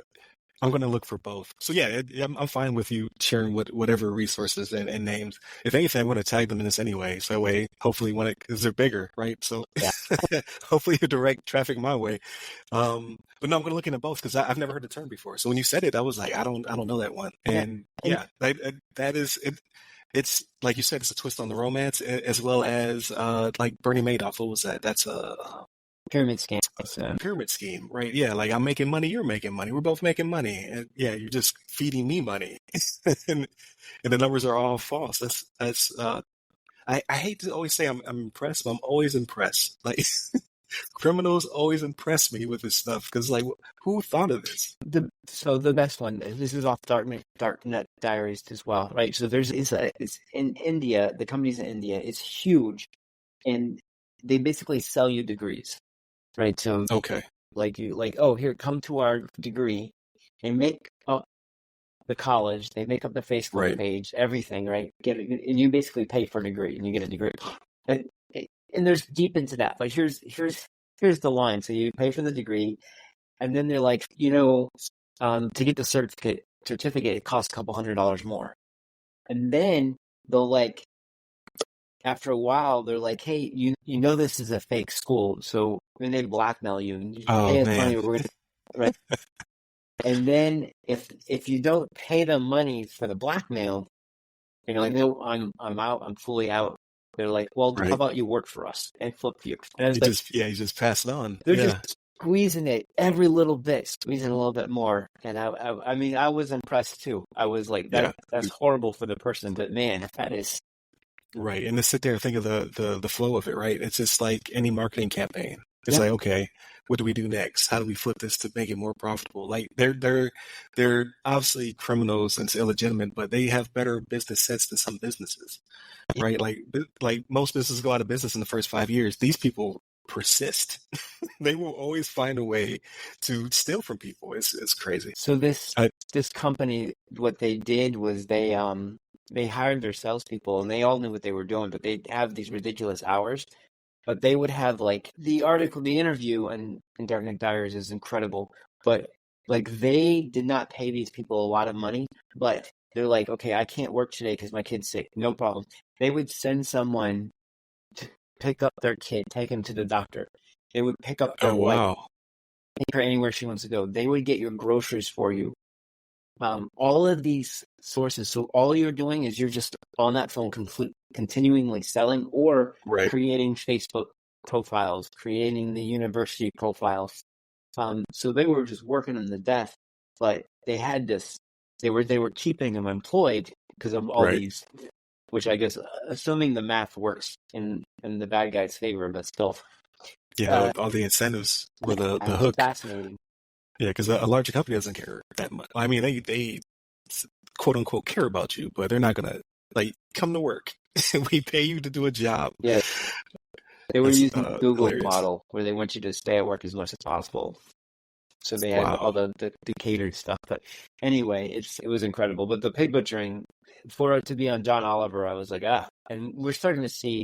I'm going to look for both. So yeah, I'm fine with you sharing whatever resources and names. If anything, I'm going to tag them in this anyway. So that way, hopefully, because they're bigger, right? So Yeah. hopefully, you direct traffic my way. But no, I'm going to look into both because I've never heard the term before. So when you said it, I was like, I don't know that one. Yeah. And And yeah, that is it. It's like you said, it's a twist on the romance as well as like Bernie Madoff. What was that? That's a pyramid scheme. So, pyramid scheme, right? Yeah, like I'm making money, you're making money, we're both making money, and yeah, you're just feeding me money, and the numbers are all false. That's. I hate to always say I'm impressed, but I'm always impressed. Like criminals always impress me with this stuff because like who thought of this? the best one. This is off Darknet Diaries as well, right? So it's in India. The company's in India. It's huge, and they basically sell you degrees, right? So Okay, oh, here, come to our degree, and make up the college. They make up the Facebook right, page, everything, right? And you basically pay for a degree, and you get a degree. And, and there's deep into that. But here's the line. So you pay for the degree, and then they're like, to get the certificate, it costs a couple $100 more. And then they'll like, after a while, they're like, "Hey, you know this is a fake school, so then they blackmail you and you pay oh us money, man, we're gonna," right? And then if you don't pay them money for the blackmail, and you're like, "No, I'm out, I'm fully out," they're like, "Well, how right, about you work for us and flip you?" And it's like you just pass it on, they're just yeah, squeezing it every little bit, squeezing a little bit more. And I mean, I was impressed too. I was like, Yeah. that's horrible for the person, but man, that is. Right. And to sit there and think of the flow of it, right? It's just like any marketing campaign. It's Yeah. like, okay, what do we do next? How do we flip this to make it more profitable? Like they're obviously criminals and it's illegitimate, but they have better business sense than some businesses, right? Like most businesses go out of business in the first 5 years. These people persist. They will always find a way to steal from people. It's crazy. So this I, this company, what they did was they hired their salespeople and they all knew what they were doing, but they'd have these ridiculous hours. But they would have like the interview and Dark Knight Diaries is incredible, but like they did not pay these people a lot of money, but they're like, okay, I can't work today because my kid's sick. No problem. They would send someone to pick up their kid, take him to the doctor. They would pick up their oh wife, wow. take her anywhere she wants to go. They would get your groceries for you. All of these sources. So all you're doing is you're just on that phone, continually selling or Right. creating Facebook profiles, creating the university profiles. So they were just working them to death, but they had this. They were keeping them employed because of all Right. these, which I guess, assuming the math works in the bad guy's favor, but still, Yeah, all the incentives were the it's hook. fascinating. Yeah, because a larger company doesn't care that much. I mean, they quote unquote care about you, but they're not gonna like come to work. We pay you to do a job. Yeah, they were That's using the Google hilarious. model where they want you to stay at work as much as possible. So they had all Wow. the catered stuff. But anyway, it was incredible. But the pig butchering, for it to be on John Oliver, I was like, ah. And we're starting to see,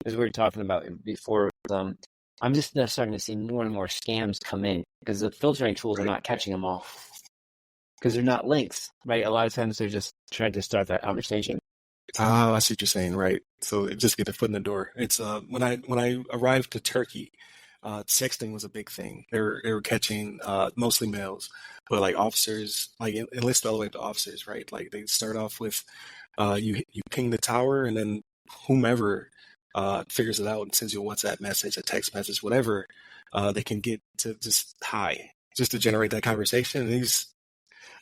as we were talking about before, I'm just now starting to see more and more scams come in because the filtering tools are Right. not catching them all because they're not links, right? A lot of times they're just trying to start that conversation. Ah, I see what you're saying, right? So just get a foot in the door. It's when I arrived to Turkey, sexting was a big thing. They were catching mostly males, but like officers, like enlisted all the way up to officers, right? Like they start off with you ping the tower, and then whomever figures it out and sends you a WhatsApp message, a text message, whatever, they can get to just hi, just to generate that conversation. And these,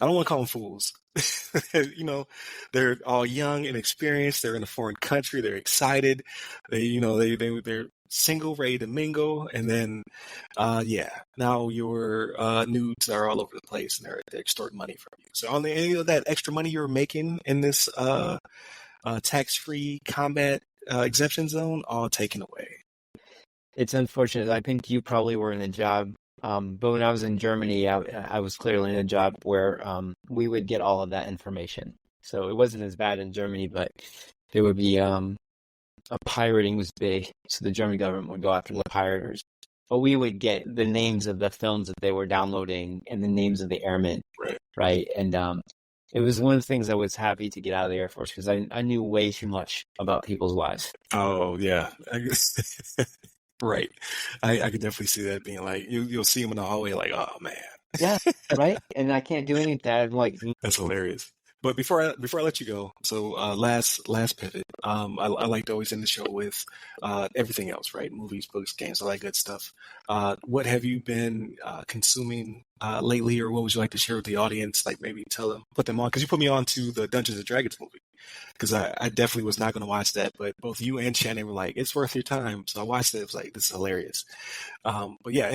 I don't want to call them fools. You know, they're all young and experienced. They're in a foreign country. They're excited. They're single, ready to mingle, and then, yeah, now your nudes are all over the place, and they're extorting money from you. So on any of that extra money you're making in this tax-free combat exemption zone, all taken away. It's unfortunate. I think you probably were in a job, but when I was in Germany, I was clearly in a job where we would get all of that information. So it wasn't as bad in Germany, but there would be pirating was big. So the German government would go after the pirators. But we would get the names of the films that they were downloading and the names of the airmen, Right. right? And it was one of the things I was happy to get out of the Air Force because I knew way too much about people's lives. Oh yeah. Right. I could definitely see that being like you'll see him in the hallway like, oh man. Yeah, right. And I can't do anything. I'm like, That's hilarious. But before I let you go, so last pivot. I like to always end the show with everything else, right? Movies, books, games, all that good stuff. What have you been consuming lately, or what would you like to share with the audience? Like maybe put them on, because you put me on to the Dungeons and Dragons movie, because I definitely was not going to watch that, but both you and Shannon were like, it's worth your time. So I watched it. It was like, this is hilarious. But yeah,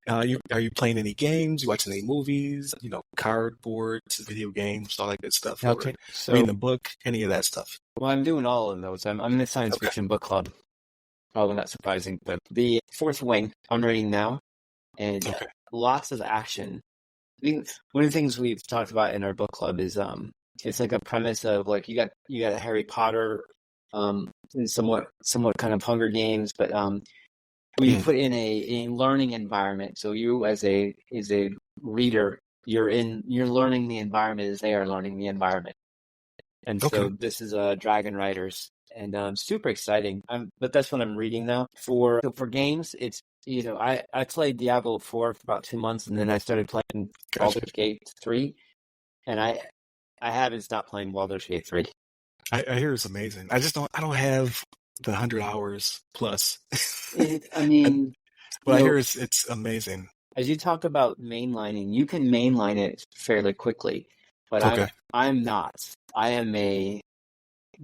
are you playing any games? You watching any movies? You know, cardboards, video games, all that good stuff. okay. Or So, reading a book, any of that stuff. well, I'm doing all of those. I'm in the science Okay. fiction book club. Probably not surprising, but the Fourth Wing I'm reading now, and Okay. lots of action. I mean, one of the things we've talked about in our book club is it's like a premise of like you got a Harry Potter, and somewhat kind of Hunger Games, but we put in a learning environment. So you as a reader, you're learning the environment as they are learning the environment. And so Okay. this is Dragon Riders, and super exciting. But that's what I'm reading now. For games, it's I played Diablo 4 for about 2 months, and then I started playing Gotcha. Baldur's Gate 3, and I haven't stopped playing Baldur's Gate 3. I hear it's amazing. I don't have the 100 hours plus. I mean, But I hear it's amazing. As you talk about mainlining, you can mainline it fairly quickly, but Okay. I'm not. I am a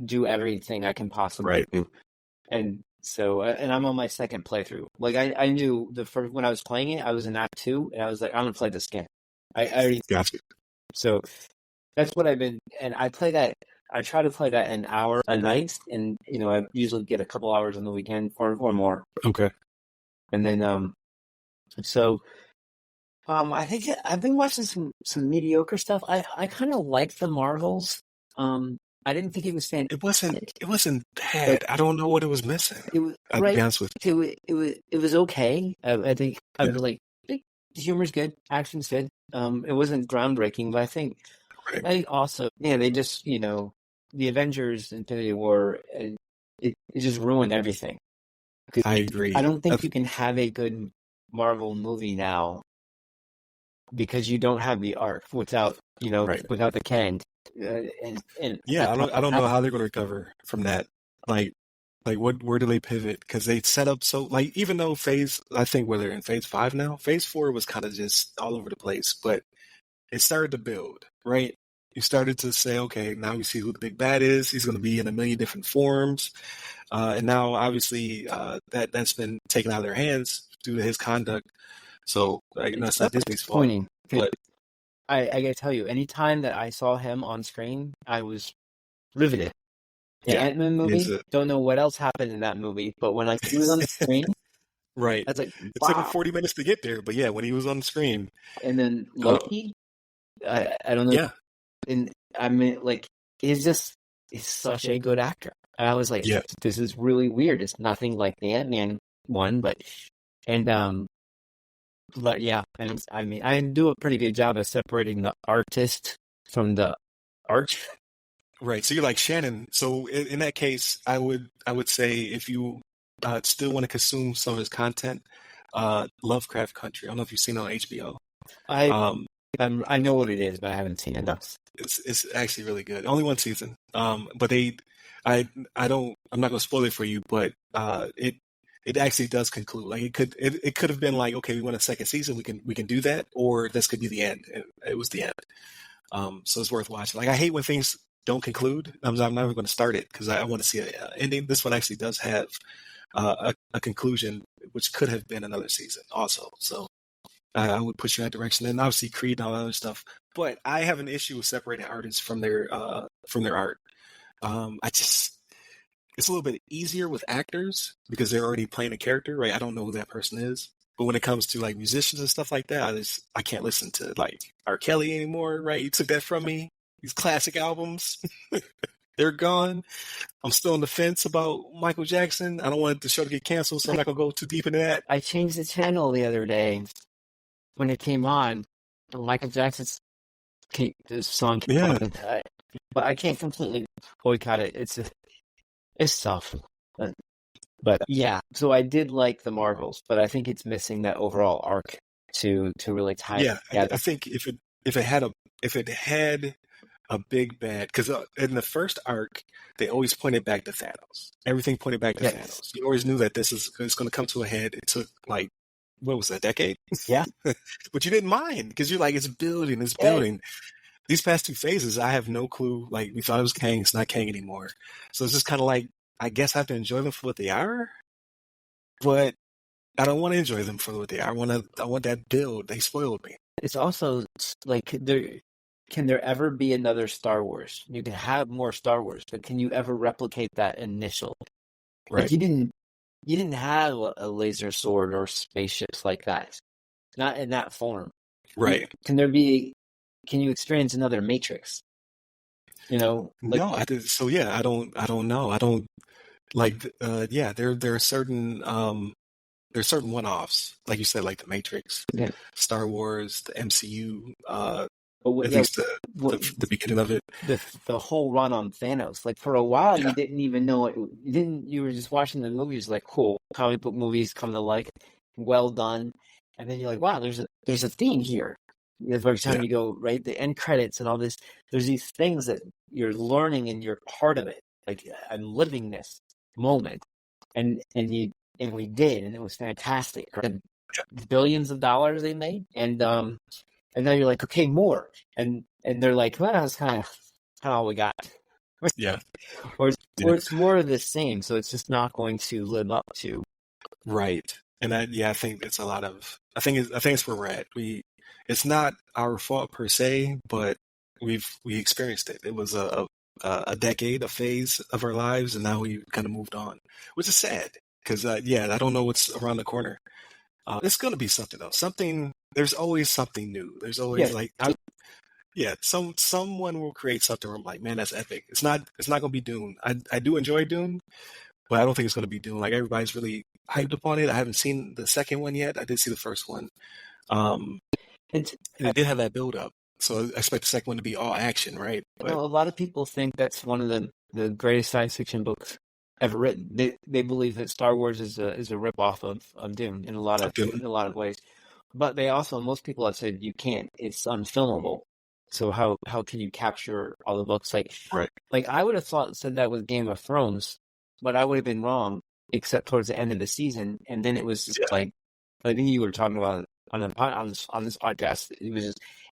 do everything I can possibly Right. do, and so and I'm on my second playthrough. Like I knew the first when I was playing it, I was in Act 2, and I was like, I'm gonna play this game. I already Gotcha. so that's what I've been, and I play that. I try to play that an hour a night, and I usually get a couple hours on the weekend or more, Okay. and then so. I think I've been watching some mediocre stuff. I kind of like the Marvels. I didn't think it was fantastic. It wasn't Like bad. I don't know what it was missing. it was I'll be right. honest with It was okay. I think I you. was like the humor's good, action's good. It wasn't groundbreaking, but Right. I also they just the Avengers Infinity War it just ruined everything. 'Cause I I agree. don't think you can have a good Marvel movie now because you don't have the arc without Right. without the Kang, and Yeah, I don't know how they're going to recover from that. Like where do they pivot? Because they set up so like even though I think where they're in phase 5 now, phase 4 was kind of just all over the place, but it started to build, right? You started to say, okay, now we see who the big bad is. He's going to be in a million different forms, and now obviously that's been taken out of their hands due to his conduct. So it's not Disney's fault, disappointing. but I gotta tell you, anytime that I saw him on screen, I was riveted. The yeah, Ant-Man movie, don't know what else happened in that movie, but when he was on the screen, right. I was like, It took him wow. 40 minutes to get there, but yeah, when he was on the screen, And then uh, Loki, I don't know, yeah, and I mean, like, he's such a good actor. And I was like, yeah, this is really weird. It's nothing like the Ant-Man one, and but yeah, and I mean, I do a pretty good job of separating the artist from the art. right. So you're like Shannon. So in that case, I would say if you still want to consume some of his content, Lovecraft Country. I don't know if you've seen it on HBO. I Um, I know what it is, but I haven't seen it. No. it's actually really good. Only one season. But I'm not going to spoil it for you, but it actually does conclude. Like it could have been like, okay, we want a second season, we can do that, or this could be the end. It was the end. So it's worth watching. Like I hate when things don't conclude. I'm never going to start it because I want to see an ending. This one actually does have a conclusion, which could have been another season also. So I would push you in that direction. And obviously Creed and all that other stuff. But I have an issue with separating artists from their art. It's a little bit easier with actors because they're already playing a character, right? I don't know who that person is. But when it comes to like musicians and stuff like that, I can't listen to like R. Kelly anymore, right? You took that from me. These classic albums, they're gone. I'm still on the fence about Michael Jackson. I don't want the show to get canceled, so I'm not gonna go too deep into that. I changed the channel the other day when it came on. Michael Jackson's this song came Yeah, on, but I can't completely boycott it. It's tough. But yeah, so I did like the Marvels, but I think it's missing that overall arc to really tie it yeah. together. I think if it had a big bad, because in the first arc they always pointed back to Thanos. Everything pointed back to Yes. Thanos. You always knew that it's going to come to a head. It took like what was that, a decade? Yeah. But you didn't mind because you're like it's building, it's building. These past two phases, I have no clue. Like we thought it was Kang, it's not Kang anymore. So it's just kind of like I guess I have to enjoy them for what they are, but I don't want to enjoy them for what they are. I want that build. They spoiled me. It's also like can there ever be another Star Wars? You can have more Star Wars, but can you ever replicate that initial? Like Right. you didn't have a laser sword or spaceships like that. Not in that form. Right. Can you experience another Matrix? Like No, I did. So yeah, I don't know. I don't like. Yeah, there are certain there's certain one-offs, like you said, like the Matrix, yeah. Star Wars, the MCU. But At yeah, least the beginning of it. the whole run on Thanos. Like for a while, Yeah. you didn't even know it. You were just watching the movies, like cool comic book movies come to like, well done, and then you're like, wow, there's a theme here. Every time Yeah. you go right, the end credits and all this, there's these things that you're learning and you're part of it. Like I'm living this moment, and and we did, and it was fantastic. The billions of dollars they made, and now you're like, okay, more, and they're like, well, that's kind of all we got. Yeah. Or Yeah. it's more of the same, so it's just not going to live up to. Right. And I think it's a lot of, I think it's where we're at. It's not our fault per se, but we experienced it. It was a decade, a phase of our lives, and now we kind of moved on, which is sad because, I don't know what's around the corner. It's going to be something else. There's always something new. There's always someone will create something where I'm like, man, that's epic. It's not going to be Dune. I do enjoy Dune, but I don't think it's going to be Dune. Like, everybody's really hyped upon it. I haven't seen the second one yet. I did see the first one. And it did have that build up. So I expect the second one to be all action, right? But a lot of people think that's one of the greatest science fiction books ever written. They believe that Star Wars is a ripoff of Dune in a lot of ways. But most people have said you can't. It's unfilmable. So how can you capture all the books? Right. Like I would have said that with Game of Thrones, but I would have been wrong, except towards the end of the season, and then it was like I think you were talking about on this podcast.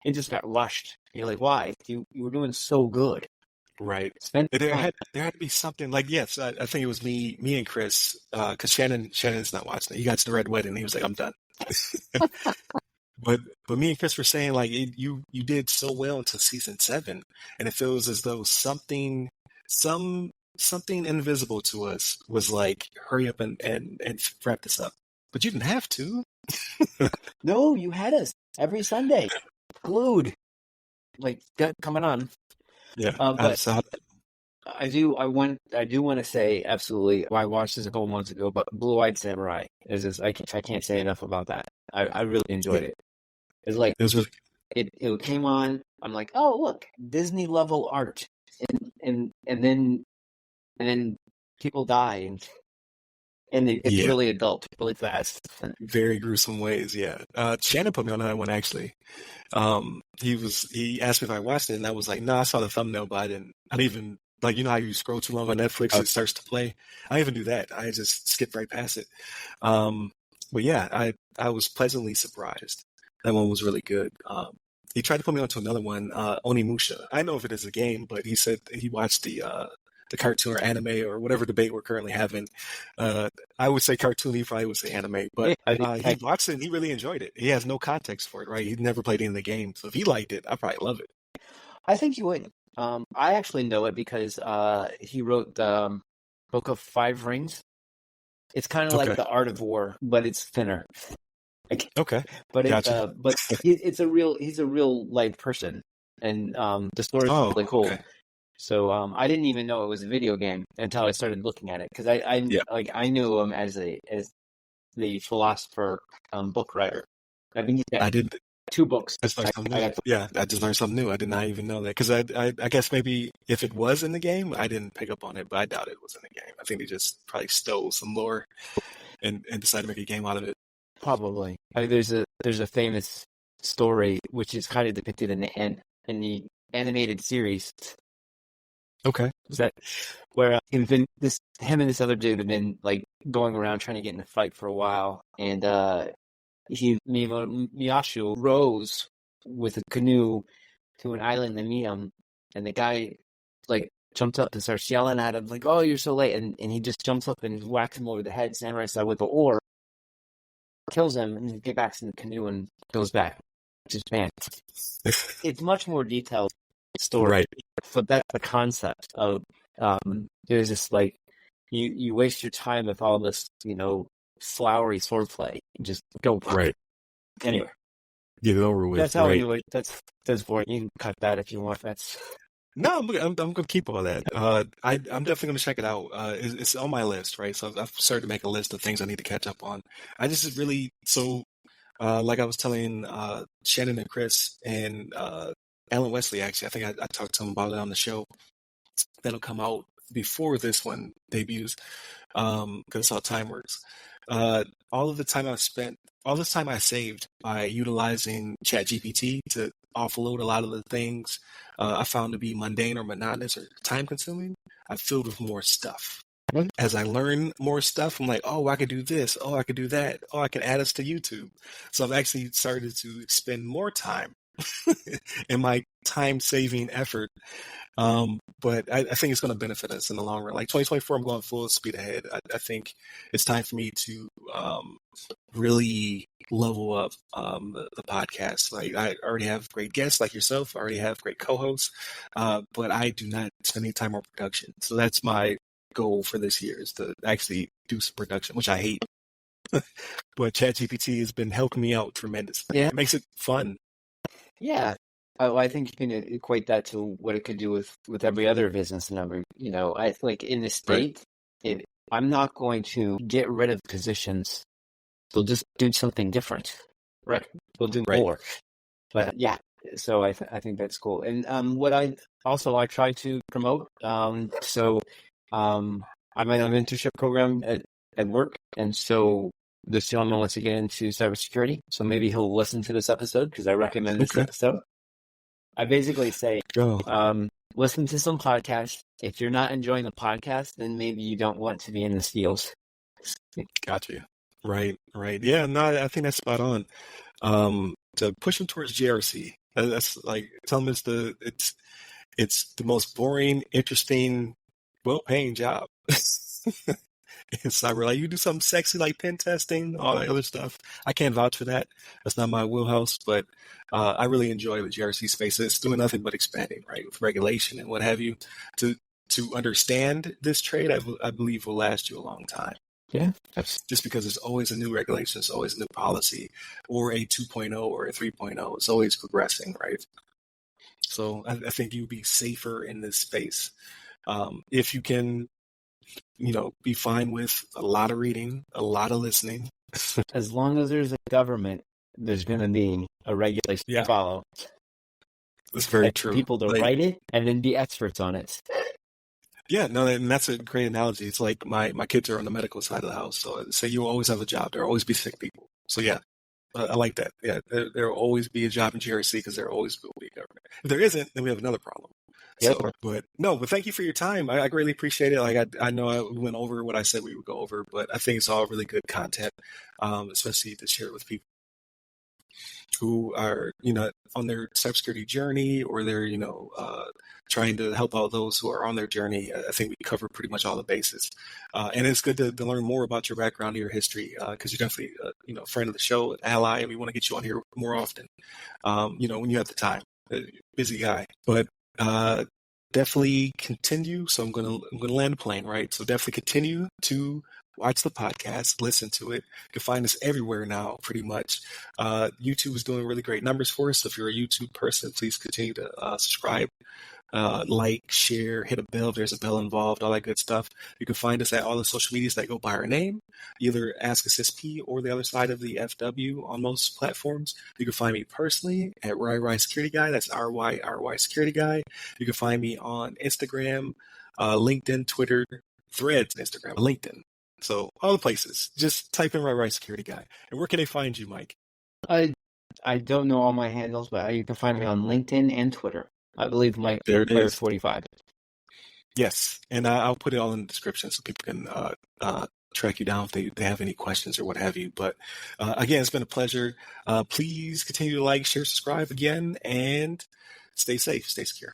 It just got rushed. You're like, why? You were doing so good. Right. Spend There time. had to be something like, yes, I think it was me and Chris, because Shannon's not watching it. He got to the Red Wedding and he was like, I'm done. But me and Chris were saying, like, you did so well until season 7, and it feels as though something invisible to us was like, hurry up and wrap this up. But you didn't have to. No, you had us every Sunday, glued, like coming on. Yeah, but I do want to say absolutely. I watched this a couple months ago, but Blue Eyed Samurai is just I can't say enough about that. I really enjoyed it. It's like it was really it came on. I'm like, oh look, Disney level art, and then people die and it gets really adult really fast. Very gruesome ways. Yeah. Shannon put me on that one actually. He asked me if I watched it, and I was like, no, I saw the thumbnail, but I didn't even, like, you know how you scroll too long on Netflix, it starts to play. I didn't even do that. I just skipped right past it. But yeah, I was pleasantly surprised. That one was really good. He tried to put me onto another one, Onimusha. I know if it is a game, but he said he watched the cartoon or anime or whatever debate we're currently having. I would say cartoon, he probably would say anime, but he watched it and he really enjoyed it. He has no context for it, right? He'd never played any of the game. So if he liked it, I'd probably love it. I think you would. I actually know it because he wrote the Book of Five Rings. It's kind of like The Art of War, but it's thinner. Okay. But gotcha. he's a real life person, and the story is really cool. Okay. So I didn't even know it was a video game until I started looking at it because I knew him as the philosopher book writer. I think he's got 2 books. I just learned something new. I did not even know that because I guess maybe if it was in the game, I didn't pick up on it, but I doubt it was in the game. I think they just probably stole some lore and decided to make a game out of it. Probably. There's a famous story which is kind of depicted in the animated series. Okay. Is that where him and this other dude have been like going around trying to get in a fight for a while, and Miyashu rows with a canoe to an island to meet him, and the guy like jumps up and starts yelling at him like, "Oh, you're so late!" and he just jumps up and whacks him over the head, samurai style, with the oar, kills him, and he gets back in the canoe and goes back. Just man, it's much more detailed story, right? But that's the concept of there's this like you waste your time with all this flowery swordplay. Just go right. Anyway, get it over with. That's how you do it. That's boring. You can cut that if you want. That's no. I'm gonna keep all that. I'm definitely gonna check it out. It's on my list, right? So I've started to make a list of things I need to catch up on. I just really like I was telling Shannon and Chris and Alan Wesley, actually, I think I talked to him about it on the show. That'll come out before this one debuts, because it's how time works. All this time I saved by utilizing ChatGPT to offload a lot of the things I found to be mundane or monotonous or time consuming, I filled with more stuff. As I learn more stuff, I'm like, oh, I could do this. Oh, I could do that. Oh, I can add us to YouTube. So I've actually started to spend more time in my time-saving effort. But I think it's going to benefit us in the long run. Like 2024, I'm going full speed ahead. I think it's time for me to really level up the podcast. Like I already have great guests like yourself. I already have great co-hosts, but I do not spend any time on production. So that's my goal for this year, is to actually do some production, which I hate. But ChatGPT has been helping me out tremendously. Yeah. It makes it fun. Yeah. I think you can equate that to what it could do with every other business and every, I like in the state, I'm not going to get rid of positions. We'll just do something different. Right. We'll do more. But yeah, so I think that's cool. And what I try to promote, I'm in an internship program at work, and so this gentleman wants to get into cybersecurity, so maybe he'll listen to this episode because I recommend this episode. I basically say, listen to some podcasts. If you're not enjoying the podcast, then maybe you don't want to be in the field. Gotcha. Right. Yeah, no, I think that's spot on. To push them towards GRC. That's like, tell them it's the most boring, interesting, well-paying job. In cyber, like you do something sexy like pen testing, all that other stuff. I can't vouch for that. That's not my wheelhouse, but I really enjoy the GRC space. It's doing nothing but expanding, right, with regulation and what have you. To understand this trade, I believe will last you a long time. Yeah, just because there's always a new regulation, there's always a new policy, or a 2.0 or a 3.0. It's always progressing, right? So I think you'll be safer in this space if you can, be fine with a lot of reading, a lot of listening. As long as there's a government, there's going to be a regulation to follow. That's very true. People to write it and then be experts on it. Yeah, no, and that's a great analogy. It's like my kids are on the medical side of the house, so you always have a job. There'll always be sick people. So yeah, I like that. Yeah, there'll always be a job in GRC because there always will be a government. If there isn't, then we have another problem. Yep. So, but thank you for your time. I greatly appreciate it. Like I know I went over what I said we would go over, but I think it's all really good content, especially to share with people who are, on their cybersecurity journey, or they're, trying to help out those who are on their journey. I think we cover pretty much all the bases. And it's good to learn more about your background and your history, because you're definitely, a friend of the show, an ally, and we want to get you on here more often, when you have the time. Busy guy. But definitely continue. So I'm going to land the plane, right? So definitely continue to watch the podcast, listen to it. You can find us everywhere now, pretty much. YouTube is doing really great numbers for us. So if you're a YouTube person, please continue to subscribe, like, share, hit a bell. There's a bell involved, all that good stuff. You can find us at all the social medias that go by our name, either Ask a CISSP or the other side of the FW on most platforms. You can find me personally at RY Security Guy. That's RY Security Guy. You can find me on Instagram, LinkedIn, Twitter, Threads, Instagram, LinkedIn. So all the places. Just type in RY Security Guy. And where can they find you, Mike? I don't know all my handles, but you can find me on LinkedIn and Twitter. I believe Mike there it is. 45. Yes, and I'll put it all in the description so people can track you down if they have any questions or what have you. But again, it's been a pleasure. Please continue to like, share, subscribe again, and stay safe, stay secure.